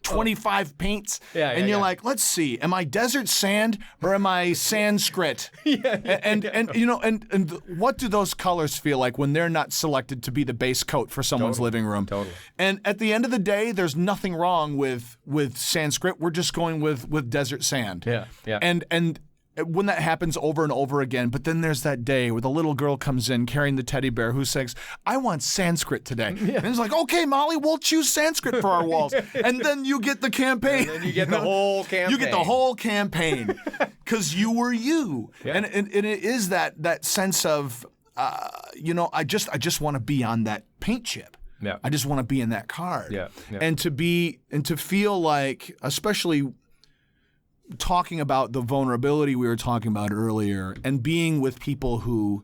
25 paints. And you're like, let's see, am I desert sand or am I Sanskrit? And what do those colors feel like when they're not selected to be the base coat for someone's living room? Totally. And at the end of the day, there's nothing wrong with Sanskrit. We're just going with desert sand. Yeah. And when that happens over and over again, but then there's that day where the little girl comes in carrying the teddy bear who says, I want Sanskrit today. And it's like, okay, Molly, we'll choose Sanskrit for our walls. And then you get the campaign. And then you get the whole campaign. You get the whole campaign because you were you. Yeah. And it is that sense of, I just want to be on that paint chip. Yeah. I just want to be in that card. Yeah. And to feel like, especially talking about the vulnerability we were talking about earlier and being with people who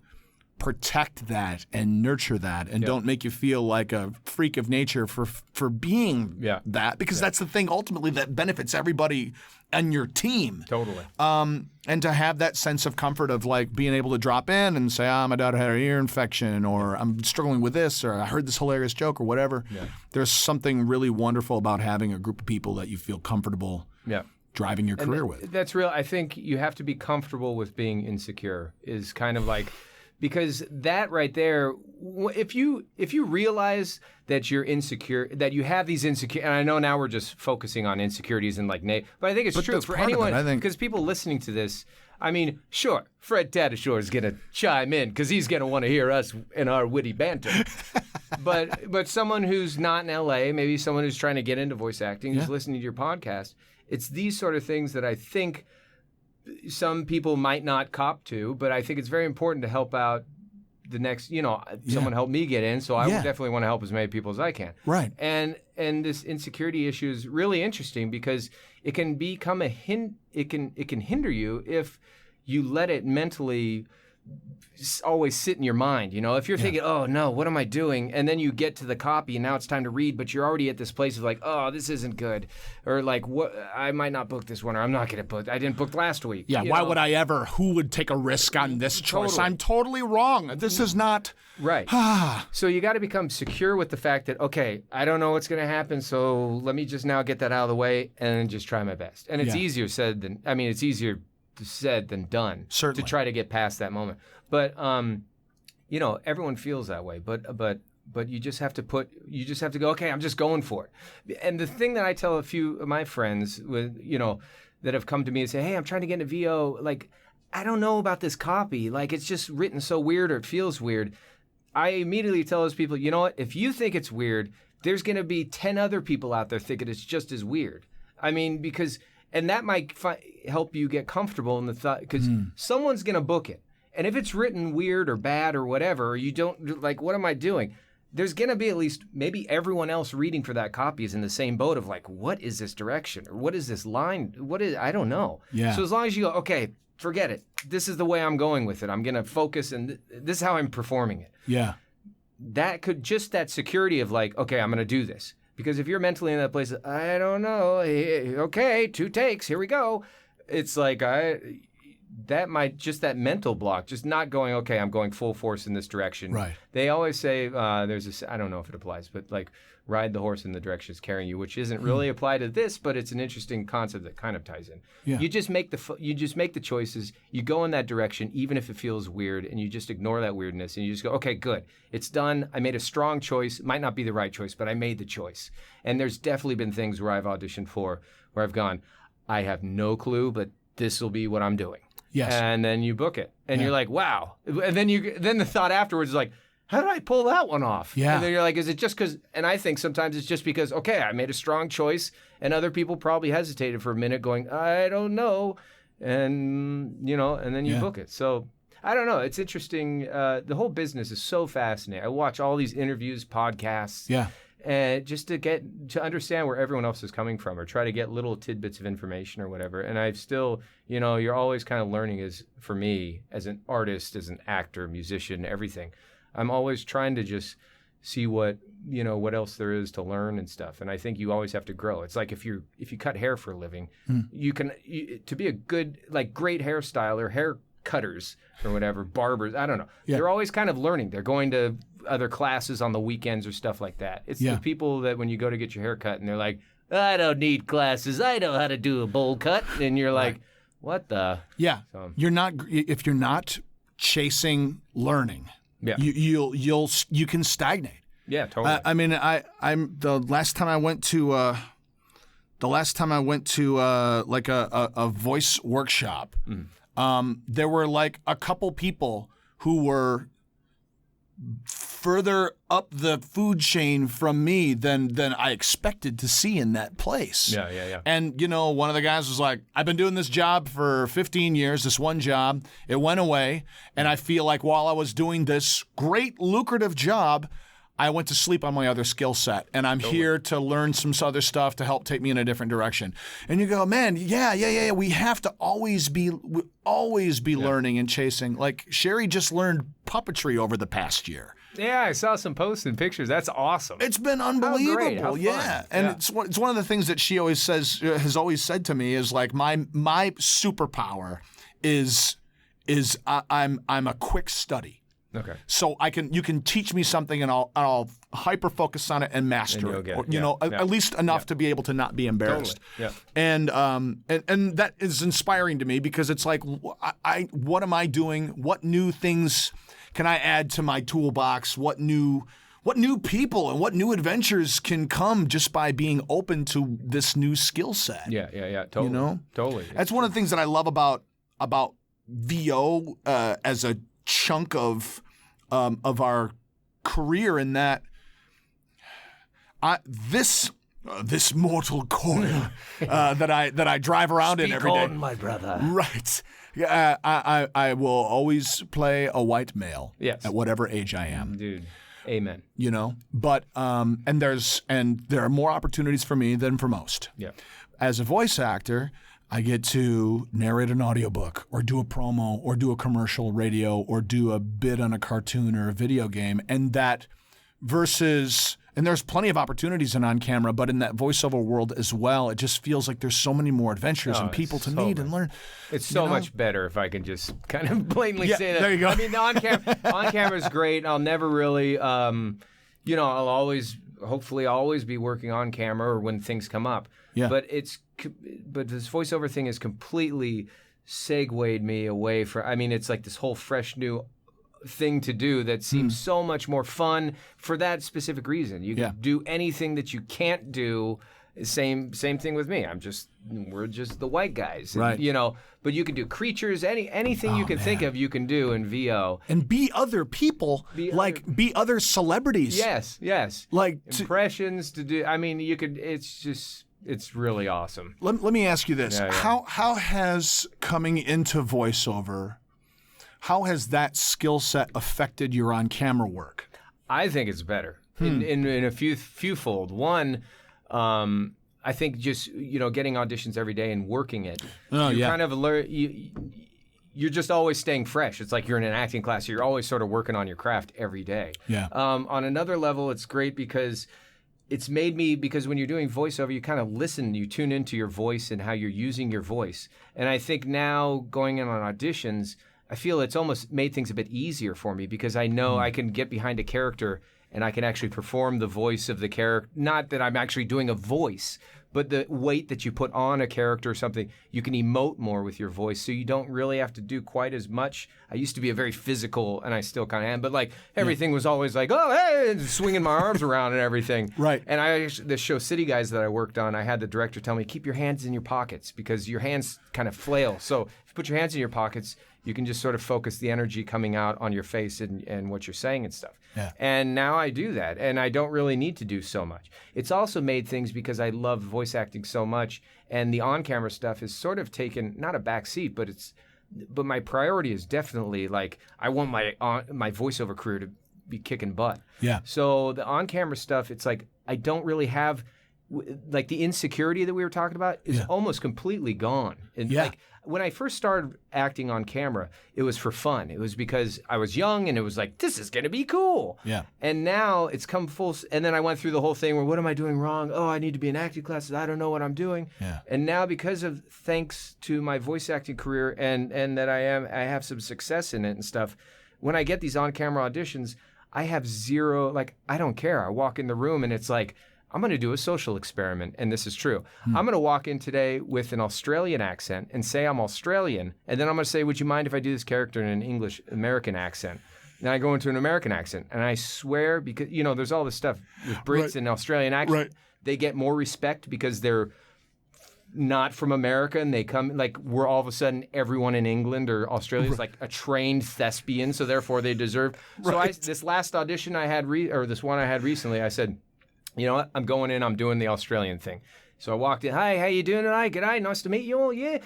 protect that and nurture that and don't make you feel like a freak of nature for being that, because that's the thing ultimately that benefits everybody on your team. Totally. And to have that sense of comfort of like being able to drop in and say, my daughter had an ear infection, or I'm struggling with this, or I heard this hilarious joke, or whatever. Yeah. There's something really wonderful about having a group of people that you feel comfortable driving your career with. That's real. I think you have to be comfortable with being insecure is kind of like, because that right there, if you realize that you're insecure, that you have these insecure, and I know now we're just focusing on insecurities and like, but I think it's true for anyone, because people listening to this, I mean, sure, Fred Tatasciore is going to chime in because he's going to want to hear us in our witty banter. But someone who's not in LA, maybe someone who's trying to get into voice acting, who's listening to your podcast, it's these sort of things that I think some people might not cop to, but I think it's very important to help out the next, someone helped me get in, so I would definitely want to help as many people as I can. Right. And this insecurity issue is really interesting because it can become it can hinder you if you let it mentally always sit in your mind. If you're thinking, oh no, what am I doing? And then you get to the copy and now it's time to read, but you're already at this place of like, oh, this isn't good. Or like, what? I might not book this one, or I'm not going to book. I didn't book last week. Yeah, why would I ever? Who would take a risk on this choice? Totally. I'm totally wrong. This is not... Right. So you got to become secure with the fact that, okay, I don't know what's going to happen, so let me just now get that out of the way and just try my best. And it's easier said than done. Certainly. To try to get past that moment. But everyone feels that way. But you just have to go, okay, I'm just going for it. And the thing that I tell a few of my friends that have come to me and say, hey, I'm trying to get into VO, like, I don't know about this copy. Like, it's just written so weird or it feels weird. I immediately tell those people, you know what? If you think it's weird, there's going to be 10 other people out there thinking it's just as weird. I mean, and that might help you get comfortable in the thought, because someone's going to book it. And if it's written weird or bad or whatever, or you don't, like, what am I doing? There's going to be at least maybe everyone else reading for that copy is in the same boat of like, what is this direction? Or what is this line? I don't know. Yeah. So as long as you go, okay, forget it. This is the way I'm going with it. I'm going to focus, and this is how I'm performing it. Yeah. That security of like, okay, I'm going to do this. Because if you're mentally in that place, I don't know, okay, 2 takes, here we go. It's like, that mental block, just not going, okay, I'm going full force in this direction. Right. They always say, there's this, I don't know if it applies, but like, ride the horse in the direction it's carrying you, which isn't really applied to this, but it's an interesting concept that kind of ties in. Yeah. You just make the choices, you go in that direction, even if it feels weird, and you just ignore that weirdness, and you just go, okay, good, it's done. I made a strong choice. It might not be the right choice, but I made the choice. And there's definitely been things where I've auditioned for, where I've gone, I have no clue, but this will be what I'm doing. Yes. And then you book it, and you're like, wow. And then the thought afterwards is like, how did I pull that one off? Yeah. And then you're like, is it just because, and I think sometimes it's just because, okay, I made a strong choice, and other people probably hesitated for a minute going, I don't know. And, and then you book it. So I don't know. It's interesting. The whole business is so fascinating. I watch all these interviews, podcasts. Yeah. And just to understand where everyone else is coming from, or try to get little tidbits of information or whatever. And I've still, you're always kind of learning for me, as an artist, as an actor, musician, everything. I'm always trying to just see what else there is to learn and stuff. And I think you always have to grow. It's like if you cut hair for a living, to be a good, like, great hairstyler, hair cutters or whatever, barbers, I don't know. Yeah. They're always kind of learning. They're going to other classes on the weekends or stuff like that. It's the people that when you go to get your hair cut and they're like, I don't need classes. I know how to do a bowl cut. And you're like, what the? Yeah. So, if you're not chasing learning, you can stagnate. Yeah, totally. I'm the last time I went to like a voice workshop, there were like a couple people who were further up the food chain from me than I expected to see in that place. Yeah. And, one of the guys was like, I've been doing this job for 15 years, this one job. It went away. And I feel like while I was doing this great, lucrative job, I went to sleep on my other skill set. And I'm here to learn some other stuff to help take me in a different direction. And you go, man, yeah. We have to always be learning and chasing. Like, Sherry just learned puppetry over the past year. Yeah, I saw some posts and pictures. That's awesome. It's been unbelievable. How great. How fun. And it's one of the things that she always has always said to me is like, my superpower is I'm a quick study. Okay. So you can teach me something and I'll hyper focus on it and master it. At least enough to be able to not be embarrassed. Totally. Yeah. And that is inspiring to me because it's like, what am I doing? What new things can I add to my toolbox? What new people and what new adventures can come just by being open to this new skill set? Yeah. Totally. Totally. That's one of the things that I love about VO as a chunk of our career, in that this mortal coil that I drive around in every day. Speak on, my brother. Right. Yeah, I will always play a white male. Yes. At whatever age I am. Dude, amen. You know, but and there are more opportunities for me than for most. Yeah. As a voice actor, I get to narrate an audiobook or do a promo or do a commercial radio or do a bit on a cartoon or a video game, and that versus. And there's plenty of opportunities in on camera, but in that voiceover world as well, it just feels like there's so many more adventures and people to meet and learn. It's so much better if I can just kind of blatantly say that. There you go. I mean, the on camera is great. I'll never really, I'll hopefully always be working on camera or when things come up. Yeah. But this voiceover thing has completely segued me away from. I mean, it's like this whole fresh new thing to do that seems so much more fun for that specific reason. You can do anything that you can't do. Same thing with me. We're just the white guys, right? But you can do creatures, anything you can think of, you can do in VO and be other people, be other celebrities. Yes. Like impressions to do. I mean, you could. It's really awesome. Let me ask you this: Yeah. How has coming into voiceover? How has that skill set affected your on-camera work? I think it's better in a few fold. One, I think just getting auditions every day and working it. Kind of learn. You're just always staying fresh. It's like you're in an acting class. You're always sort of working on your craft every day. Yeah. On another level, it's great because it's made me, because when you're doing voiceover, you kind of listen, you tune into your voice and how you're using your voice. And I think now going in on auditions, I feel it's almost made things a bit easier for me because I know I can get behind a character and I can actually perform the voice of the character. Not that I'm actually doing a voice, but the weight that you put on a character or something, you can emote more with your voice, so you don't really have to do quite as much. I used to be a very physical, and I still kind of am, but like everything was always like, oh, hey, and swinging my arms around and everything. Right. And the show City Guys that I worked on, I had the director tell me, keep your hands in your pockets because your hands kind of flail. So if you put your hands in your pockets, you can just sort of focus the energy coming out on your face and what you're saying and stuff. Yeah. And now I do that, and I don't really need to do so much. It's also made things because I love voice acting so much, and the on-camera stuff has sort of taken, not a back seat, but my priority is definitely like I want my voiceover career to be kicking butt. Yeah. So the on-camera stuff, it's like I don't really have like the insecurity that we were talking about is almost completely gone. And like when I first started acting on camera, it was for fun. It was because I was young and it was like, this is going to be cool. Yeah. And now it's come full. And then I went through the whole thing where, what am I doing wrong? Oh, I need to be in acting classes. I don't know what I'm doing. Yeah. And now thanks to my voice acting career and that I have some success in it and stuff, when I get these on-camera auditions, I have zero, like, I don't care. I walk in the room and it's like, I'm going to do a social experiment, and this is true. I'm going to walk in today with an Australian accent and say I'm Australian, and then I'm going to say, would you mind if I do this character in an English American accent? Then I go into an American accent, and I swear, because, there's all this stuff with Brits and Australian accent, they get more respect because they're not from America, and they come, like, we're all of a sudden, everyone in England or Australia is like a trained thespian, so therefore they deserve. So this last audition I had, this one I had recently, I said, you know what? I'm going in. I'm doing the Australian thing. So I walked in. Hi, how you doing tonight? G'day. Nice to meet you all. Yeah.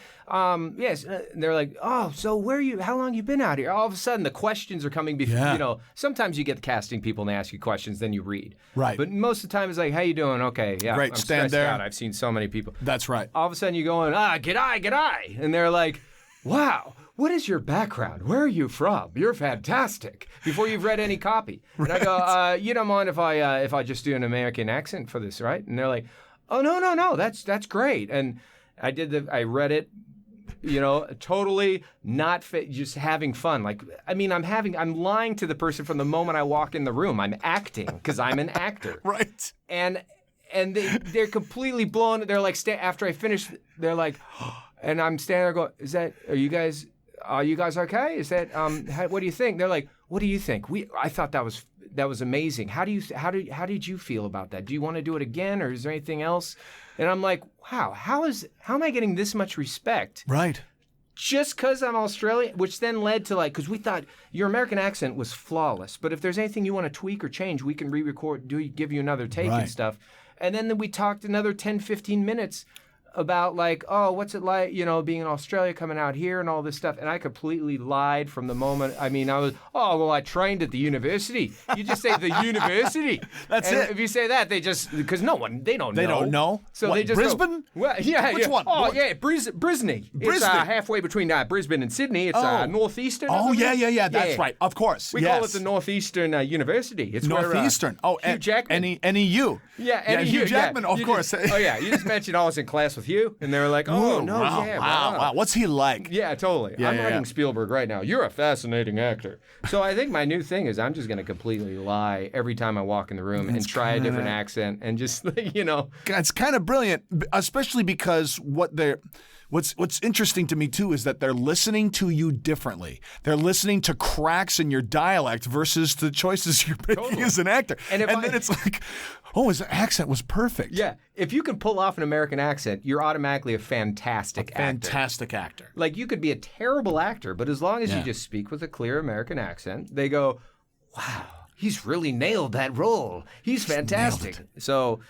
Yes. And they're like, oh, so how long you been out here? All of a sudden, the questions are coming before, sometimes you get the casting people and they ask you questions, then you read. Right. But most of the time, it's like, how you doing? Okay. Yeah. Great. I'm Stand stressed there. out. I've seen so many people. That's right. All of a sudden, you go in, g'day. And they're like, wow. What is your background? Where are you from? You're fantastic. Before you've read any copy. And I go, you don't mind if I just do an American accent for this, right? And they're like, oh, no, that's great. And I read it, totally not fit, just having fun. Like, I mean, I'm lying to the person from the moment I walk in the room. I'm acting because I'm an actor. Right. And they're completely blown. They're like, after I finish, they're like, and I'm standing there going, are you guys okay? Is that what do you think? They're like, what do you think? I thought that was amazing. How did you feel about that? Do you want to do it again, or is there anything else? And I'm like, wow, how am I getting this much respect? Right. just because I'm Australian, which then led to like, because we thought your American accent was flawless, but if there's anything you want to tweak or change, we can re-record, give you another take and stuff. And then we talked another 10, 15 minutes about like, oh, what's it like, being in Australia, coming out here and all this stuff. And I completely lied from the moment. I mean, I was, I trained at the university. You just say the university. That's and it. If you say that, they just, because they don't know. They don't know? So what, they just Brisbane? Go, well, yeah. Which one? Oh, what? yeah, Brisbane. It's halfway between Brisbane and Sydney. It's northeastern. Oh, yeah. That's right. Of course. We call it the Northeastern University. It's Northeastern. Where, Hugh Jackman. NEU. Yeah, Hugh Jackman, of course. You just mentioned I was in class with Hugh, and they were like, oh, no, wow, yeah. Wow. What's he like? Yeah, totally. I'm writing Spielberg right now. You're a fascinating actor. So I think my new thing is I'm just going to completely lie every time I walk in the room and try a different accent and just, It's kind of brilliant, especially because what's interesting to me too is that they're listening to you differently. They're listening to cracks in your dialect versus the choices you're making as an actor. And then it's like, oh, his accent was perfect. Yeah. If you can pull off an American accent, you're automatically a fantastic actor. Like, you could be a terrible actor, but as long as you just speak with a clear American accent, they go, wow, he's really nailed that role. He's fantastic. So,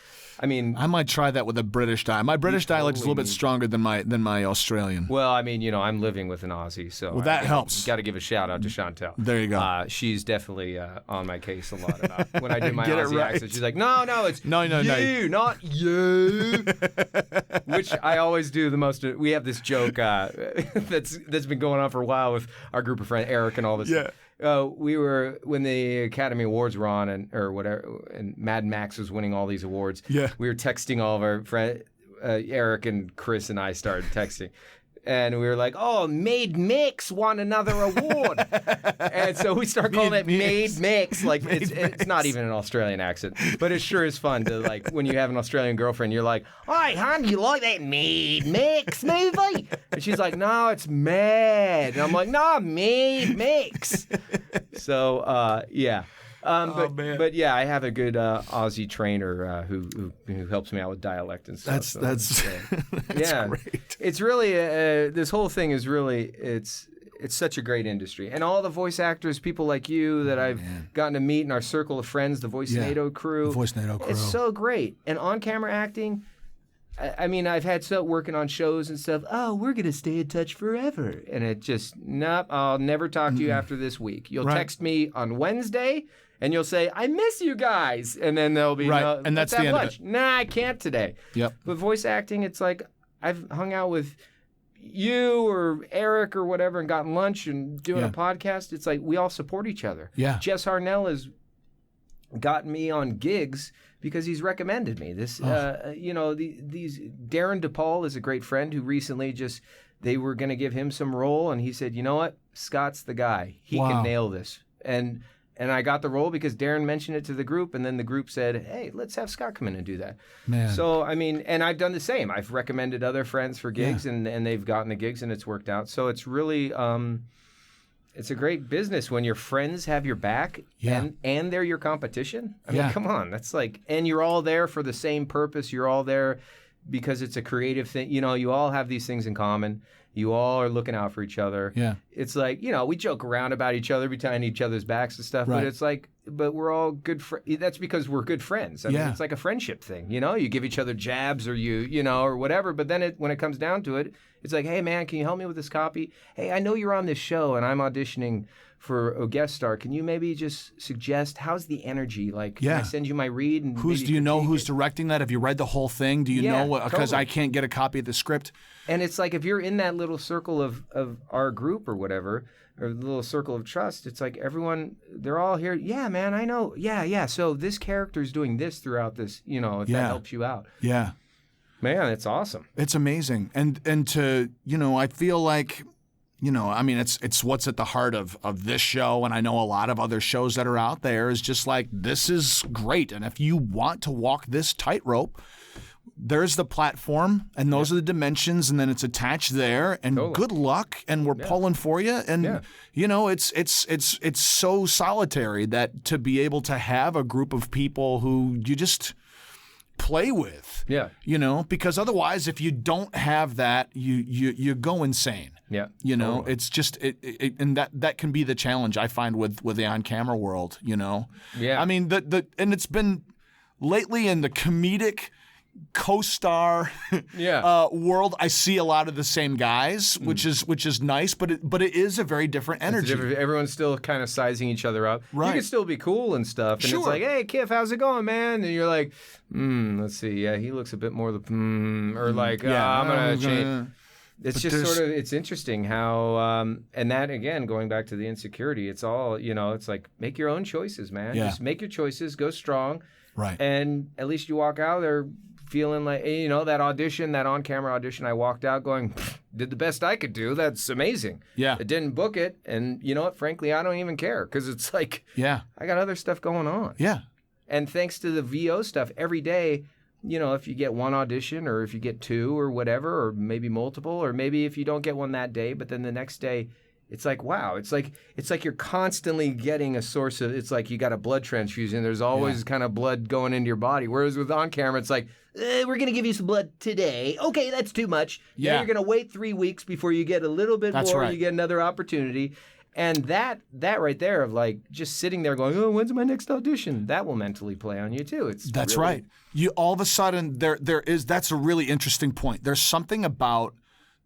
I mean, I might try that with a British dialect. My British dialect is a little bit stronger than my Australian. Well, I mean, I'm living with an Aussie, so that helps. Got to give a shout out to Chantel. There you go. She's definitely on my case a lot about when I do my Get Aussie it right. accent. She's like, no, it's no, you, not you. Which I always do the most. We have this joke that's been going on for a while with our group of friends, Eric and all this. Yeah. We were when the Academy Awards were on, and Mad Max was winning all these awards. Yeah. We were texting all of our friends. Eric and Chris and I started texting. And we were like, oh, Made Mix won another award. And so we start calling it Made Mix. Like, it's not even an Australian accent. But it sure is fun to, like, when you have an Australian girlfriend, you're like, hey, hon, you like that Made Mix movie? And she's like, no, it's Mad. And I'm like, no, Made Mix. So, yeah. But yeah, I have a good Aussie trainer who helps me out with dialect and stuff. That's great. It's really this whole thing is really it's such a great industry, and all the voice actors, people like you that I've gotten to meet in our circle of friends, the Voice NATO crew. The Voice NATO crew. It's so great, and on camera acting. I mean, I've had working on shows and stuff. Oh, we're going to stay in touch forever. And it just, nope, I'll never talk to you after this week. You'll text me on Wednesday, and you'll say, I miss you guys. And then there'll be, no, and that's the end lunch. of it. Nah, I can't today. Yep. But voice acting, it's like I've hung out with you or Eric or whatever and gotten lunch and doing a podcast. It's like we all support each other. Yeah. Jess Harnell has gotten me on gigs because he's recommended me. These Darren DePaul is a great friend who recently they were going to give him some role, and he said, you know what, Scott's the guy. He can nail this. And I got the role because Darren mentioned it to the group, and then the group said, hey, let's have Scott come in and do that. Man. So, I mean, and I've done the same. I've recommended other friends for gigs, and they've gotten the gigs, and it's worked out. So it's really... it's a great business when your friends have your back and they're your competition. I mean, come on. That's like, and you're all there for the same purpose. You're all there because it's a creative thing. You all have these things in common. You all are looking out for each other. Yeah. It's like, we joke around about each other behind each other's backs and stuff, but it's like, but we're all good friends. That's because we're good friends. I mean, it's like a friendship thing, you give each other jabs or or whatever, but then when it comes down to it, it's like, hey man, can you help me with this copy? Hey, I know you're on this show and I'm auditioning for a guest star. Can you maybe just suggest how's the energy? Like, can I send you my read? And do you know who's directing that? Have you read the whole thing? Do you know what? Because I can't get a copy of the script. And it's like if you're in that little circle of our group or whatever, or the little circle of trust, it's like everyone, they're all here. Yeah, man, I know. Yeah. So this character's doing this throughout this, if that helps you out. Yeah. Man, it's awesome. It's amazing. And to, I feel like, I mean, it's what's at the heart of this show, and I know a lot of other shows that are out there, is just like, this is great. And if you want to walk this tightrope, there's the platform, and those are the dimensions, and then it's attached there, and good luck, and we're pulling for you. And, it's so solitary that to be able to have a group of people who you just... play with. Yeah. Because otherwise, if you don't have that, you go insane. Yeah. Totally. It's just and that can be the challenge I find with the on-camera world. Yeah. I mean and it's been lately in the comedic co-star world. I see a lot of the same guys, which is nice, but it is a very different energy. Everyone's still kind of sizing each other up. Right. You can still be cool and stuff, and Sure. it's like, hey, Kiff, how's it going, man? And you're like, let's see, yeah, he looks a bit more or like, I'm gonna change. It's just sort of, it's interesting how, and that again, going back to the insecurity, it's all, it's like, make your own choices, man. Yeah. Just make your choices, go strong. Right. And at least you walk out there feeling like, that audition, that on-camera audition, I walked out going, did the best I could do. That's amazing. Yeah. I didn't book it. And you know what? Frankly, I don't even care because it's like, I got other stuff going on. Yeah. And thanks to the VO stuff, every day, if you get one audition or if you get two or whatever, or maybe multiple, or maybe if you don't get one that day, but then the next day, it's like, wow, it's like you're constantly getting a source of, it's like you got a blood transfusion. There's always kind of blood going into your body. Whereas with on camera, it's like, we're going to give you some blood today. Okay, that's too much. Yeah. Now you're going to wait 3 weeks before you get a little bit That's more. right. You get another opportunity. And that right there of like just sitting there going, oh, when's my next audition? That will mentally play on you too. That's really... right. You all of a sudden that's a really interesting point. There's something about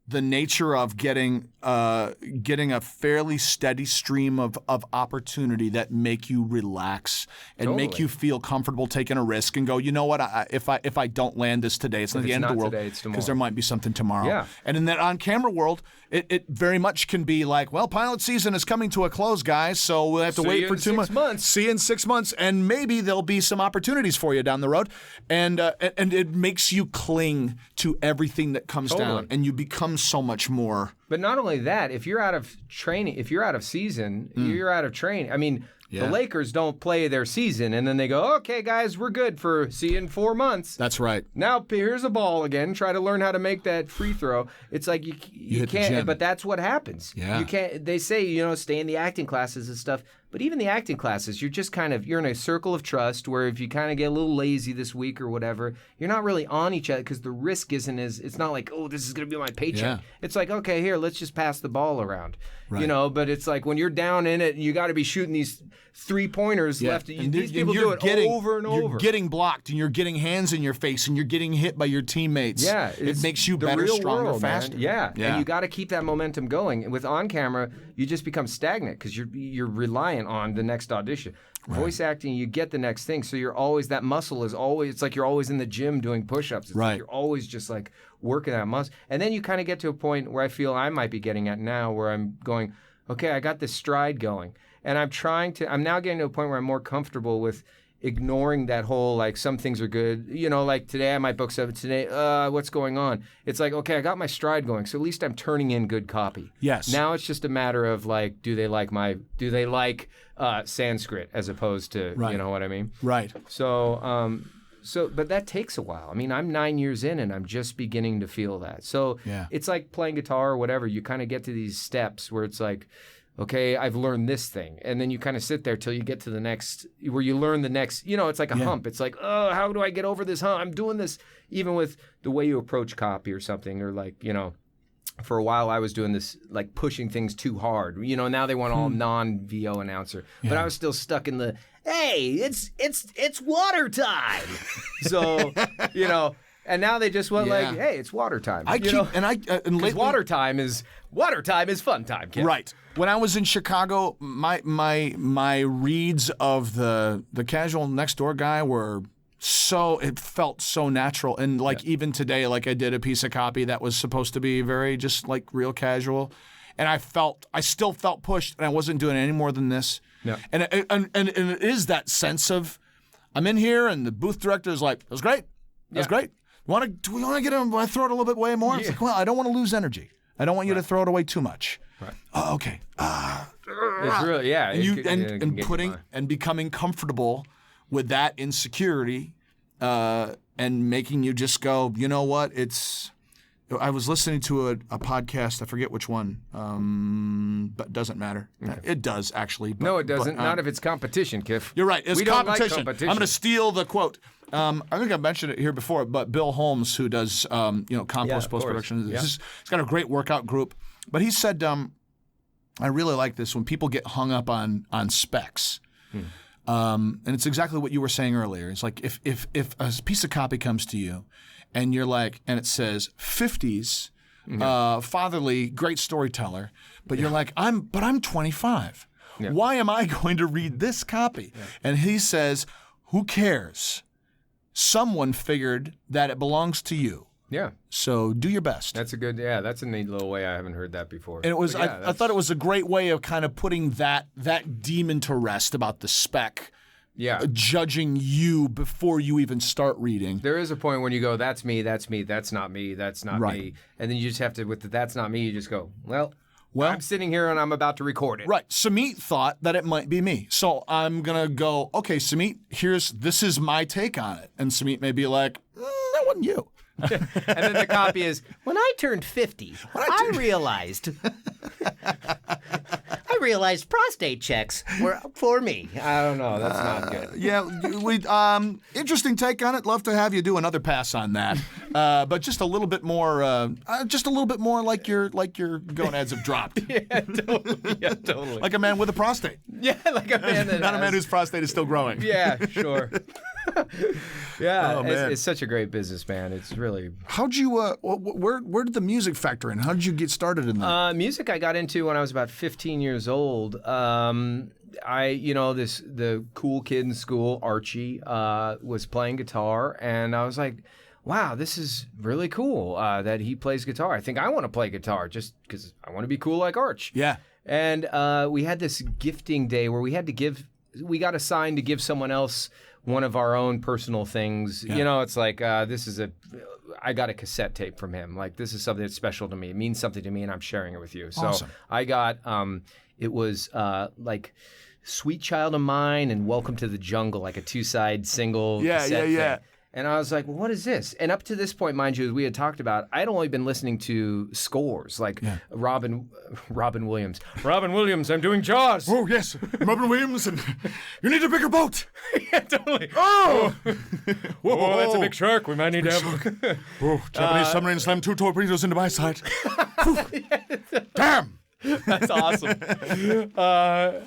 the nature of getting a fairly steady stream of opportunity that make you relax and make you feel comfortable taking a risk and go, you know what, if I don't land this today, it's not the end of the world, because there might be something tomorrow. Yeah. And in that on-camera world, it very much can be like, well, pilot season is coming to a close, guys, so we'll have to wait for 2 months. See you in 6 months, and maybe there'll be some opportunities for you down the road. And it makes you cling to everything that comes down, and you become so much more. But not only that, if you're out of training, if you're out of season, you're out of training. I mean, the Lakers don't play their season, and then they go, okay, guys, we're good for see you in 4 months. That's right. Now here's a ball again. Try to learn how to make that free throw. It's like you can't, but that's what happens. Yeah. You can't. They say, stay in the acting classes and stuff. But even the acting classes, you're just you're in a circle of trust where if you kind of get a little lazy this week or whatever, you're not really on each other because the risk isn't it's not like, oh, this is going to be my paycheck. Yeah. It's like, okay, here, let's just pass the ball around. Right. But it's like when you're down in it, you got to be shooting these 3-pointers left. These people do it over and over. You're getting blocked and you're getting hands in your face and you're getting hit by your teammates. Yeah. It makes you better, stronger, faster. Yeah. And you got to keep that momentum going. And with on camera, you just become stagnant because you're reliant on the next audition. Right. Voice acting, you get the next thing. So you're always, that muscle is always, it's like you're always in the gym doing push-ups. It's like you're always just like working that muscle. And then you kind of get to a point where I feel I might be getting at now where I'm going, okay, I got this stride going. And I'm now getting to a point where I'm more comfortable with ignoring that whole, like, some things are good. Like today I might book 7 today. What's going on? It's like, okay, I got my stride going. So at least I'm turning in good copy. Yes. Now it's just a matter of like, do they like Sanskrit as opposed to, you know what I mean? Right. So, but that takes a while. I mean, I'm 9 years in and I'm just beginning to feel that. So it's like playing guitar or whatever. You kind of get to these steps where it's like, okay, I've learned this thing. And then you kind of sit there till you get to the next, where you learn the next, it's like a hump. It's like, oh, how do I get over this hump? I'm doing this even with the way you approach copy or something, or like, for a while I was doing this, like pushing things too hard. Now they want all non-VO announcer. But I was still stuck in the, hey, it's water time. So, and now they just want like, hey, it's water time. Water time is fun time, kid. Right. When I was in Chicago, my reads of the casual next door guy were it felt so natural. And like even today, like I did a piece of copy that was supposed to be very just like real casual. And I still felt pushed, and I wasn't doing any more than this. Yeah. And it is that sense of, I'm in here and the booth director is like, that was great. That's great. Do we want to get him? Want to throw it a little bit way more? It's like, well, I don't want to lose energy. I don't want you to throw it away too much. Right. Oh, okay. It's really, and becoming comfortable with that insecurity, and making you just go, you know what? I was listening to a podcast. I forget which one, but it doesn't matter. Okay. It does, actually. But, no, it doesn't. Not if it's competition, Kiff. You're right. It's we don't competition. like competition. I'm going to steal the quote. I think I mentioned it here before, but Bill Holmes, who does compost post-production, he's got a great workout group. But he said, I really like this when people get hung up on specs. And it's exactly what you were saying earlier. It's like if a piece of copy comes to you and you're like, and it says 50s, fatherly, great storyteller, but you're like, I'm 25. Yeah. Why am I going to read this copy? Yeah. And he says, who cares? Someone figured that it belongs to you. Yeah. So do your best. That's a neat little way. I haven't heard that before. And it was, I thought it was a great way of kind of putting that demon to rest about the spec. Yeah. Judging you before you even start reading. There is a point when you go, that's me, that's me, that's not me, that's not me. And then you just have to, with the that's not me, you just go, well, I'm sitting here and I'm about to record it. Right. Samit thought that it might be me. So I'm going to go, okay, Samit, this is my take on it. And Samit may be like, that wasn't you. And then the copy is, when I turned 50, I realized prostate checks were for me. I don't know. That's not good. Yeah, interesting take on it. Love to have you do another pass on that, but just a little bit more, like your gonads have dropped. Yeah, totally. Like a man with a prostate. Yeah, like a man that not a man whose prostate is still growing. Yeah, sure. Yeah, it's such a great business, man. It's really. How'd you? Where did the music factor in? How did you get started in that? Music I got into when I was about 15 years old. The cool kid in school, Archie, was playing guitar, and I was like, wow, this is really cool that he plays guitar. I think I want to play guitar just because I want to be cool like Arch. Yeah. And we had this gifting day where we got assigned to give someone else one of our own personal things. Yeah. It's like, I got a cassette tape from him. Like, this is something that's special to me. It means something to me, and I'm sharing it with you. So awesome. I got, it was like Sweet Child of Mine and Welcome to the Jungle, like a 2-side single cassette thing. And I was like, well, what is this? And up to this point, mind you, as we had talked about, I'd only been listening to scores, like Robin Williams. Robin Williams, I'm doing Jaws. Oh, yes. Robin Williams, and you need a bigger boat. Yeah, totally. Oh! Whoa, that's a big shark. We might need to have... Japanese submarine slammed 2 torpedoes into my side. Damn! That's awesome. Oh,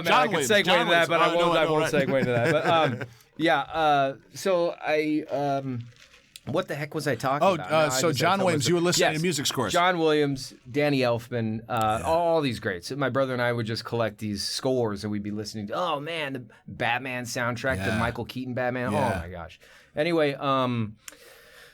man, I could segue into that, but I won't segue into that. But, so I, what the heck was I talking about? So John Williams, you were listening to music scores. John Williams, Danny Elfman, all these greats. My brother and I would just collect these scores and we'd be listening to, oh man, the Batman soundtrack, the Michael Keaton Batman. Yeah. Oh my gosh. Anyway,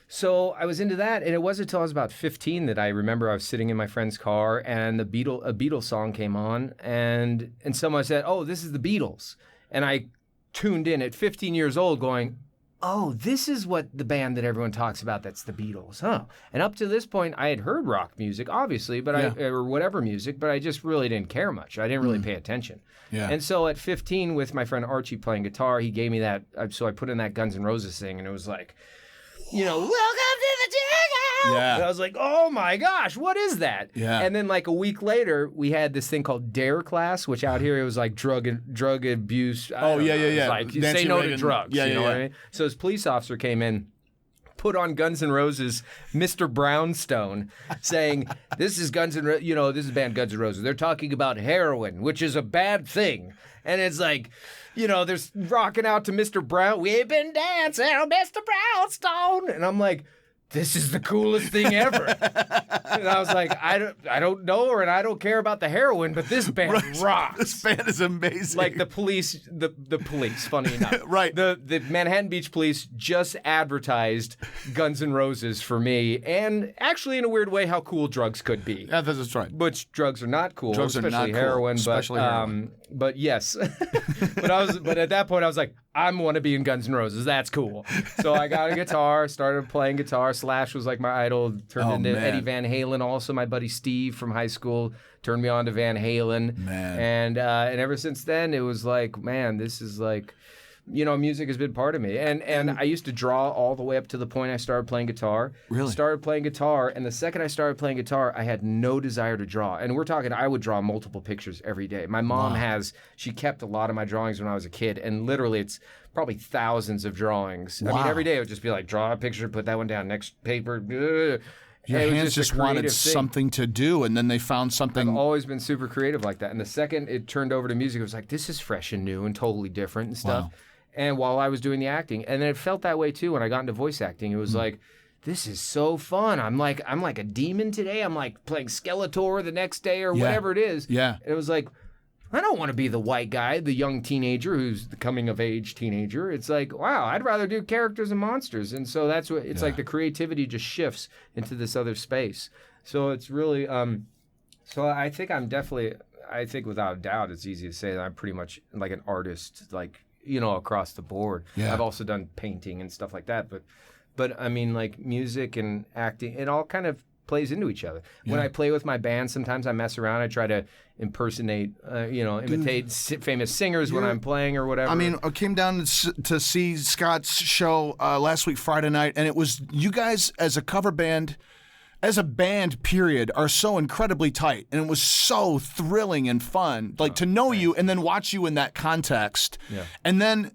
so I was into that, and it wasn't until I was about 15 that I remember I was sitting in my friend's car, and a Beatles song came on, and someone said, "Oh, this is the Beatles," and I tuned in at 15 years old, going, "Oh, this is what the band that everyone talks about. That's the Beatles, huh?" And up to this point, I had heard rock music, obviously, but or whatever music, but I just really didn't care much. I didn't really pay attention. Yeah. And so at 15, with my friend Archie playing guitar, he gave me that. So I put in that Guns N' Roses thing, and it was like, welcome to the jungle. Yeah. And I was like, oh my gosh, what is that? Yeah. And then like a week later, we had this thing called DARE class, which out here it was like drug abuse. Yeah. Like you say no to drugs. You know what I mean? So this police officer came in, put on Guns N' Roses, Mr. Brownstone, saying, this is this is band Guns N' Roses. They're talking about heroin, which is a bad thing. And it's like, there's rocking out to Mr. Brown. We've been dancing, Mr. Brownstone. And I'm like, this is the coolest thing ever. And I was like, I don't know her and I don't care about the heroin, but this band rocks. This band is amazing. Like the police, funny enough. Right. The Manhattan Beach Police just advertised Guns N' Roses for me, and actually in a weird way how cool drugs could be. Yeah, that's right. Which drugs are not cool, drugs especially are not heroin. Cool, especially heroin. But yes. But at that point I was like, I want to be in Guns N' Roses. That's cool. So I got a guitar, started playing guitar. Slash was like my idol. Turned into Eddie Van Halen. Also, my buddy Steve from high school turned me on to Van Halen. Man. And ever since then, it was like, man, this is like music has been part of me. And I used to draw all the way up to the point I started playing guitar. Really? Started playing guitar, and the second I started playing guitar, I had no desire to draw. And we're talking, I would draw multiple pictures every day. My mom she kept a lot of my drawings when I was a kid, and literally it's probably thousands of drawings. Wow. I mean, every day it would just be like, draw a picture, put that one down, next paper. Your hands just wanted something to do, and then they found something. I've always been super creative like that. And the second it turned over to music, it was like, this is fresh and new and totally different and stuff. Wow. And while I was doing the acting, and then it felt that way too when I got into voice acting. It was like, this is so fun. I'm like a demon today. I'm like playing Skeletor the next day or whatever it is. Yeah. And it was like, I don't want to be the white guy, the young teenager who's the coming of age teenager. It's like, wow, I'd rather do characters and monsters. And so that's what it's like. The creativity just shifts into this other space. So it's really, so I think I think without a doubt, it's easy to say that I'm pretty much like an artist, like, across the board. Yeah. I've also done painting and stuff like that. But I mean, like music and acting, it all kind of plays into each other. When I play with my band, sometimes I mess around. I try to impersonate, imitate famous singers when I'm playing or whatever. I mean, I came down to see Scott's show last week, Friday night, and it was you guys as a cover band, as a band, period, are so incredibly tight. And it was so thrilling and fun, like to know you and then watch you in that context. Yeah. And then,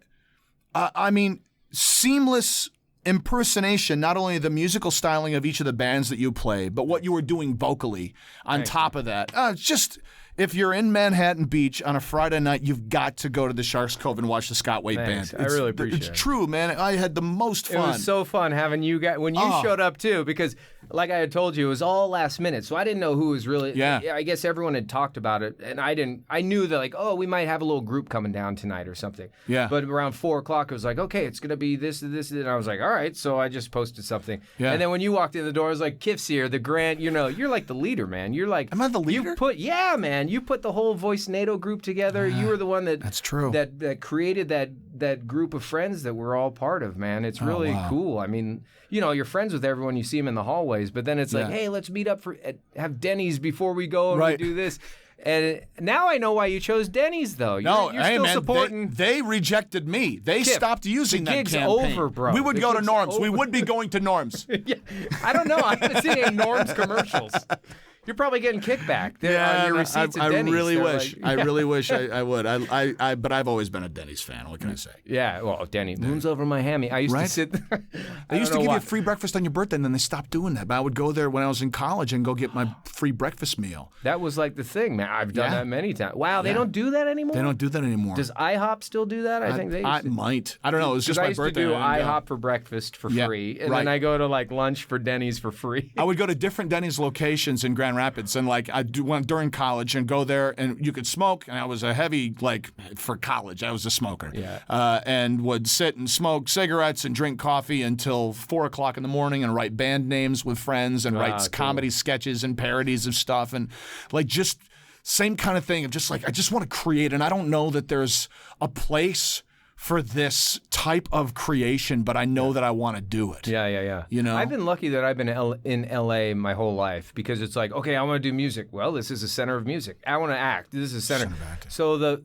seamless impersonation, not only the musical styling of each of the bands that you play, but what you were doing vocally on top of that. Just if you're in Manhattan Beach on a Friday night, you've got to go to the Sharks Cove and watch the Scott Whyte Band. I really appreciate it. It's true, man. I had the most fun. It was so fun having you guys when you showed up too, because like I had told you, it was all last minute, so I didn't know who was really. Yeah. I guess everyone had talked about it, and I didn't. I knew that like, we might have a little group coming down tonight or something. Yeah. But around 4:00, it was like, okay, it's gonna be this and this, and I was like, all right. So I just posted something. Yeah. And then when you walked in the door, I was like, Kiff's here, the grand. You're like the leader, man. You're like. Am I the leader? You put the whole Voice NATO group together. You were the one that. That's true. That created that group of friends that we're all part of, man. It's really cool. I mean, you're friends with everyone. You see them in the hallways, but then it's like, hey, let's meet up have Denny's before we go and we do this. And now I know why you chose Denny's, though. You're still supporting. They rejected me. They stopped using that gig's campaign. Over, bro. We would go to Norm's. We would be going to Norm's. Yeah. I don't know. I haven't seen any Norm's commercials. You're probably getting kickback there on your receipts at Denny's. I really wish. Like, I really wish I would. But I've always been a Denny's fan. What can I say? Yeah, well, Denny, moon's over my hammy. I used to sit there. They used to give you free breakfast on your birthday, and then they stopped doing that. But I would go there when I was in college and go get my free breakfast meal. That was like the thing, man. I've done that many times. Wow, they don't do that anymore? They don't do that anymore. Does IHOP still do that? I think they used to. Might. I don't know. It was just my birthday. I used to do IHOP for breakfast for free, and then I go to like lunch for Denny's for free. I would go to different Denny's locations in Grand Rapids, and like I went during college and go there, and you could smoke. And I was a heavy, like for college, I was a smoker. Yeah. And would sit and smoke cigarettes and drink coffee until 4:00 in the morning, and write band names with friends, and write comedy sketches and parodies of stuff, and like just same kind of thing of just like I just want to create, and I don't know that there's a place for this type of creation, but I know that I want to do it. Yeah. I've been lucky that I've been in LA my whole life, because it's like, okay, I want to do music. Well, this is the center of music. I want to act. This is the center.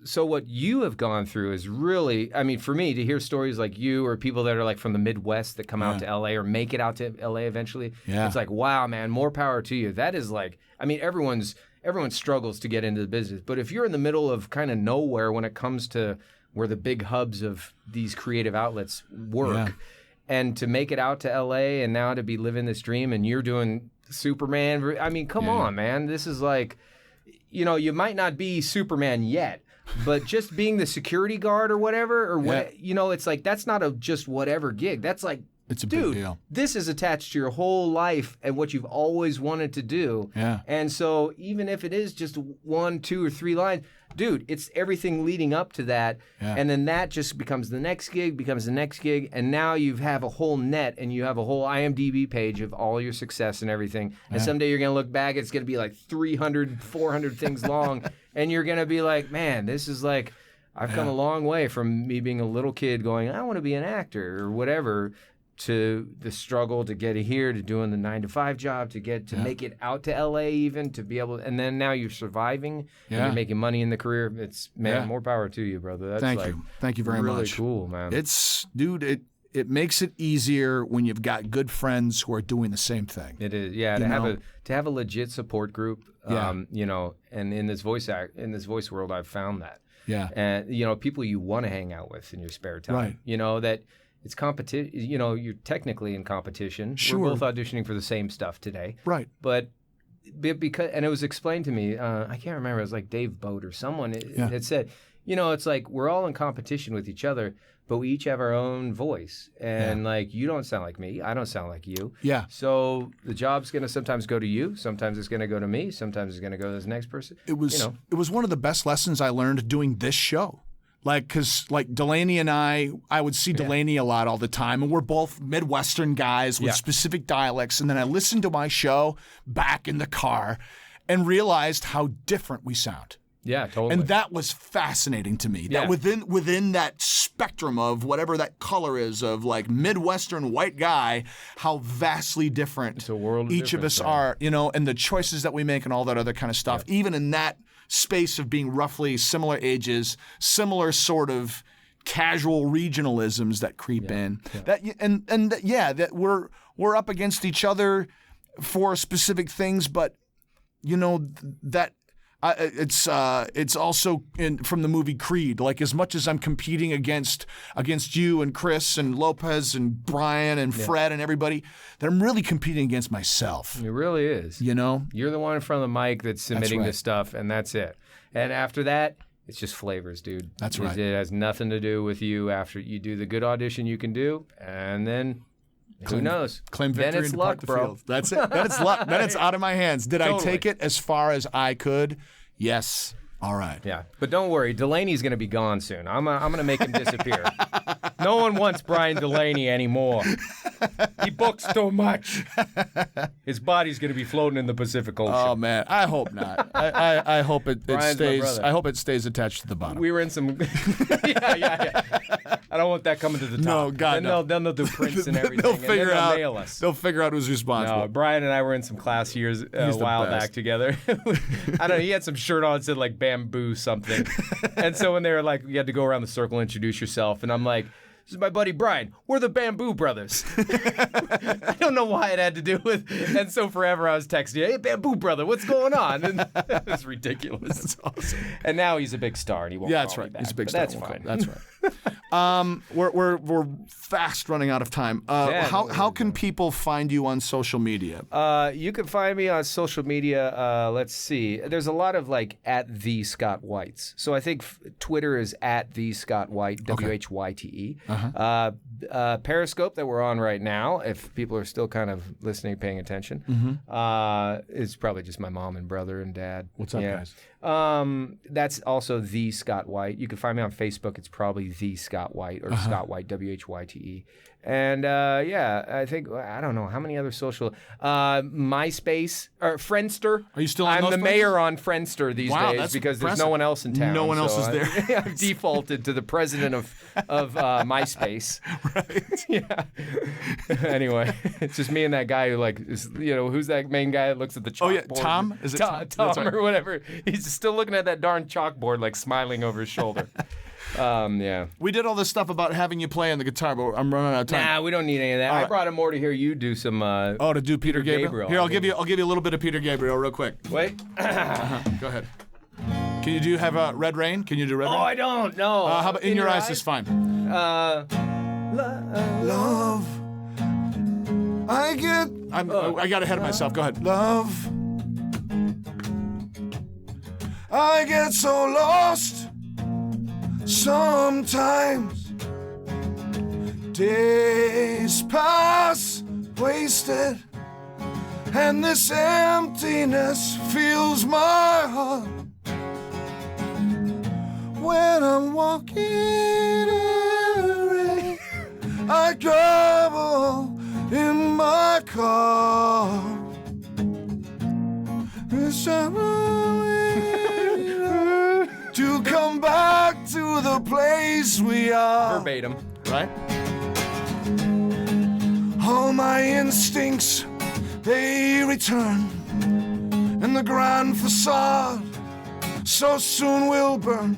So what you have gone through is really, I mean, for me to hear stories like you or people that are like from the Midwest that come out to LA or make it out to LA eventually, it's like, wow, man, more power to you. That is like, I mean, everyone struggles to get into the business, but if you're in the middle of kind of nowhere when it comes to where the big hubs of these creative outlets work, and to make it out to LA and now to be living this dream, and you're doing Superman. I mean, come on, man. This is like, you might not be Superman yet, but just being the security guard or whatever, it's like, that's not just whatever gig. That's like, it's a big deal. This is attached to your whole life and what you've always wanted to do. Yeah. And so even if it is just 1, 2, or 3 lines, dude, it's everything leading up to that. Yeah. And then that just becomes the next gig, and now you have a whole net, and you have a whole IMDb page of all your success and everything. And someday you're going to look back, it's going to be like 300, 400 things long, and you're going to be like, man, this is like, I've come a long way from me being a little kid going, I want to be an actor or whatever, to the struggle to get here, to doing the 9-to-5 job, to make it out to LA even, to be able, and then now you're surviving and you're making money in the career. It's, man, more power to you, brother. That's Thank you very much. Really cool, man. It makes it easier when you've got good friends who are doing the same thing. It is, to have a legit support group. You know, and in this voice world, I've found that. Yeah. And you know, people you want to hang out with in your spare time. Right. You know that it's competition. You know, you're technically in competition. Sure. We're both auditioning for the same stuff today. Right. But because, and it was explained to me. I can't remember. It was like Dave Boat or someone. It said, you know, it's like we're all in competition with each other, but we each have our own voice. And like, you don't sound like me. I don't sound like you. Yeah. So the job's going to sometimes go to you. Sometimes it's going to go to me. Sometimes it's going to go to this next person. It was one of the best lessons I learned doing this show. Like, because like Delaney and I would see Delaney a lot all the time, and we're both Midwestern guys with specific dialects. And then I listened to my show back in the car and realized how different we sound. Yeah, totally. And that was fascinating to me. That within that spectrum of whatever that color is of like Midwestern white guy, how vastly different it's a world of each of us are, you know, and the choices that we make and all that other kind of stuff. Yeah. Even in that space of being roughly similar ages, similar sort of casual regionalisms that creep in. Yeah. That we're up against each other for specific things, but you know that. It's also from the movie Creed. Like, as much as I'm competing against you and Chris and Lopez and Brian and Fred and everybody, that I'm really competing against myself. It really is. You know? You're the one in front of the mic that's submitting the stuff, and that's it. And after that, it's just flavors, dude. That's right. It has nothing to do with you after you do the good audition you can do, and then... Who knows? Claim victory then it's and luck, depart the bro. field. That's it. Then it's luck. Then it's out of my hands. Did I take it as far as I could? Yes. All right. Yeah, but don't worry. Delaney's going to be gone soon. I'm going to make him disappear. No one wants Brian Delaney anymore. He books too much. His body's going to be floating in the Pacific Ocean. Oh man, I hope not. I hope it stays. I hope it stays attached to the bottom. We were in some. yeah. I don't want that coming to the top. No, God, then Then they'll do prints and everything. They'll figure out. Mail us. They'll figure out who's responsible. No, Brian and I were in some class years a while back together. I don't know. He had some shirt on that said like bamboo something, and so when they were like, you had to go around the circle and introduce yourself, and I'm like, this is my buddy Brian. We're the Bamboo Brothers. I don't know why it had to do with. And so forever I was texting, hey, Bamboo Brother, what's going on? And it was ridiculous. That's awesome. And now he's a big star, and he won't. Yeah, that's call right. me back, He's a big but star. That's fine. That's right. We're fast running out of time. How can people find you on social media? You can find me on social media. Let's see. There's a lot of like at the Scott Whytes. So I think Twitter is at the Scott Whyte, WHYTE. Periscope that we're on right now, if people are still kind of listening, paying attention, is probably just my mom and brother and dad. What's up, guys? That's also the Scott Whyte. You can find me on Facebook. It's probably the Scott Whyte or Scott Whyte, WHYTE. And I think I don't know how many other social MySpace or Friendster. Are you still on I'm those the places? mayor on Friendster these days because there's no one else in town. No one else is there. I've defaulted to the president of MySpace. Right. Yeah. Anyway, it's just me and that guy who who's that main guy that looks at the chalkboard? Oh yeah, Tom. Is it Tom? Tom or whatever. He's still looking at that darn chalkboard, like smiling over his shoulder. Yeah. We did all this stuff about having you play on the guitar, but I'm running out of time. Nah, we don't need any of that. I brought him more to hear you do some. To do Peter Gabriel. Here, I'll give you a little bit of Peter Gabriel real quick. Wait. Go ahead. Can you have Red Rain? Can you do Red Rain? Oh, I don't know. How about In Your Eyes is fine. Love. I got ahead of myself. Go ahead. Love. I get so lost sometimes. Days pass wasted, and this emptiness fills my heart. When I'm walking in the rain, I travel in my car. To come back to the place we are. Verbatim. Right? All my instincts, they return, and the grand facade so soon will burn.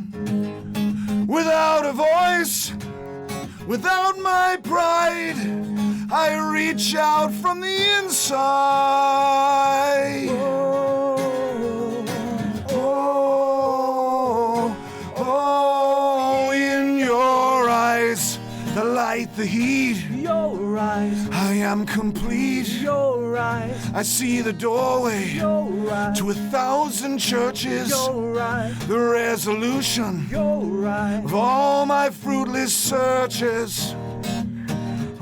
Without a voice, without my pride, I reach out from the inside. Oh, in your eyes, the light, the heat. Your eyes, I am complete. your eyes, I see the doorway your eyes, to 1,000 churches. your eyes, The resolution your eyes. of all my fruitless searches.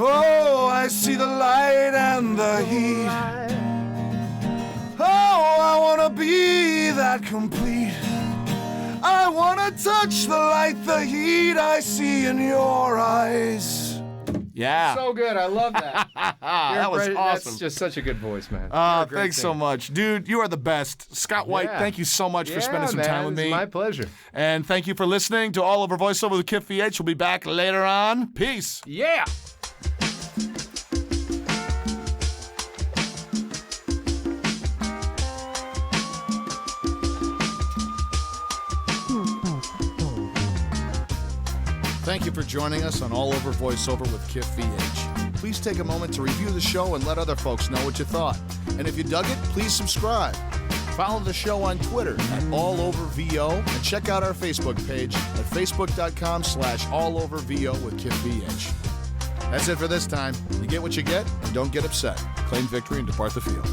Oh, I see the light and the heat. Oh, I wanna be that complete. I wanna touch the light, the heat I see in your eyes. Yeah. So good. I love that. That was awesome. That's just such a good voice, man. You're a great Thanks so singer. much. Dude, you are the best. Scott Whyte, Yeah. thank you so much for spending some man, time with it's me. my pleasure. And thank you for listening to All Over Voiceover with Kip VH. We'll be back later on. Peace. Yeah. Thank you for joining us on All Over Voiceover with Kip VH. Please take a moment to review the show and let other folks know what you thought. And if you dug it, please subscribe. Follow the show on Twitter at AllOverVO and check out our Facebook page at facebook.com/AllOverVO with Kip VH. That's it for this time. You get what you get and don't get upset. Claim victory and depart the field.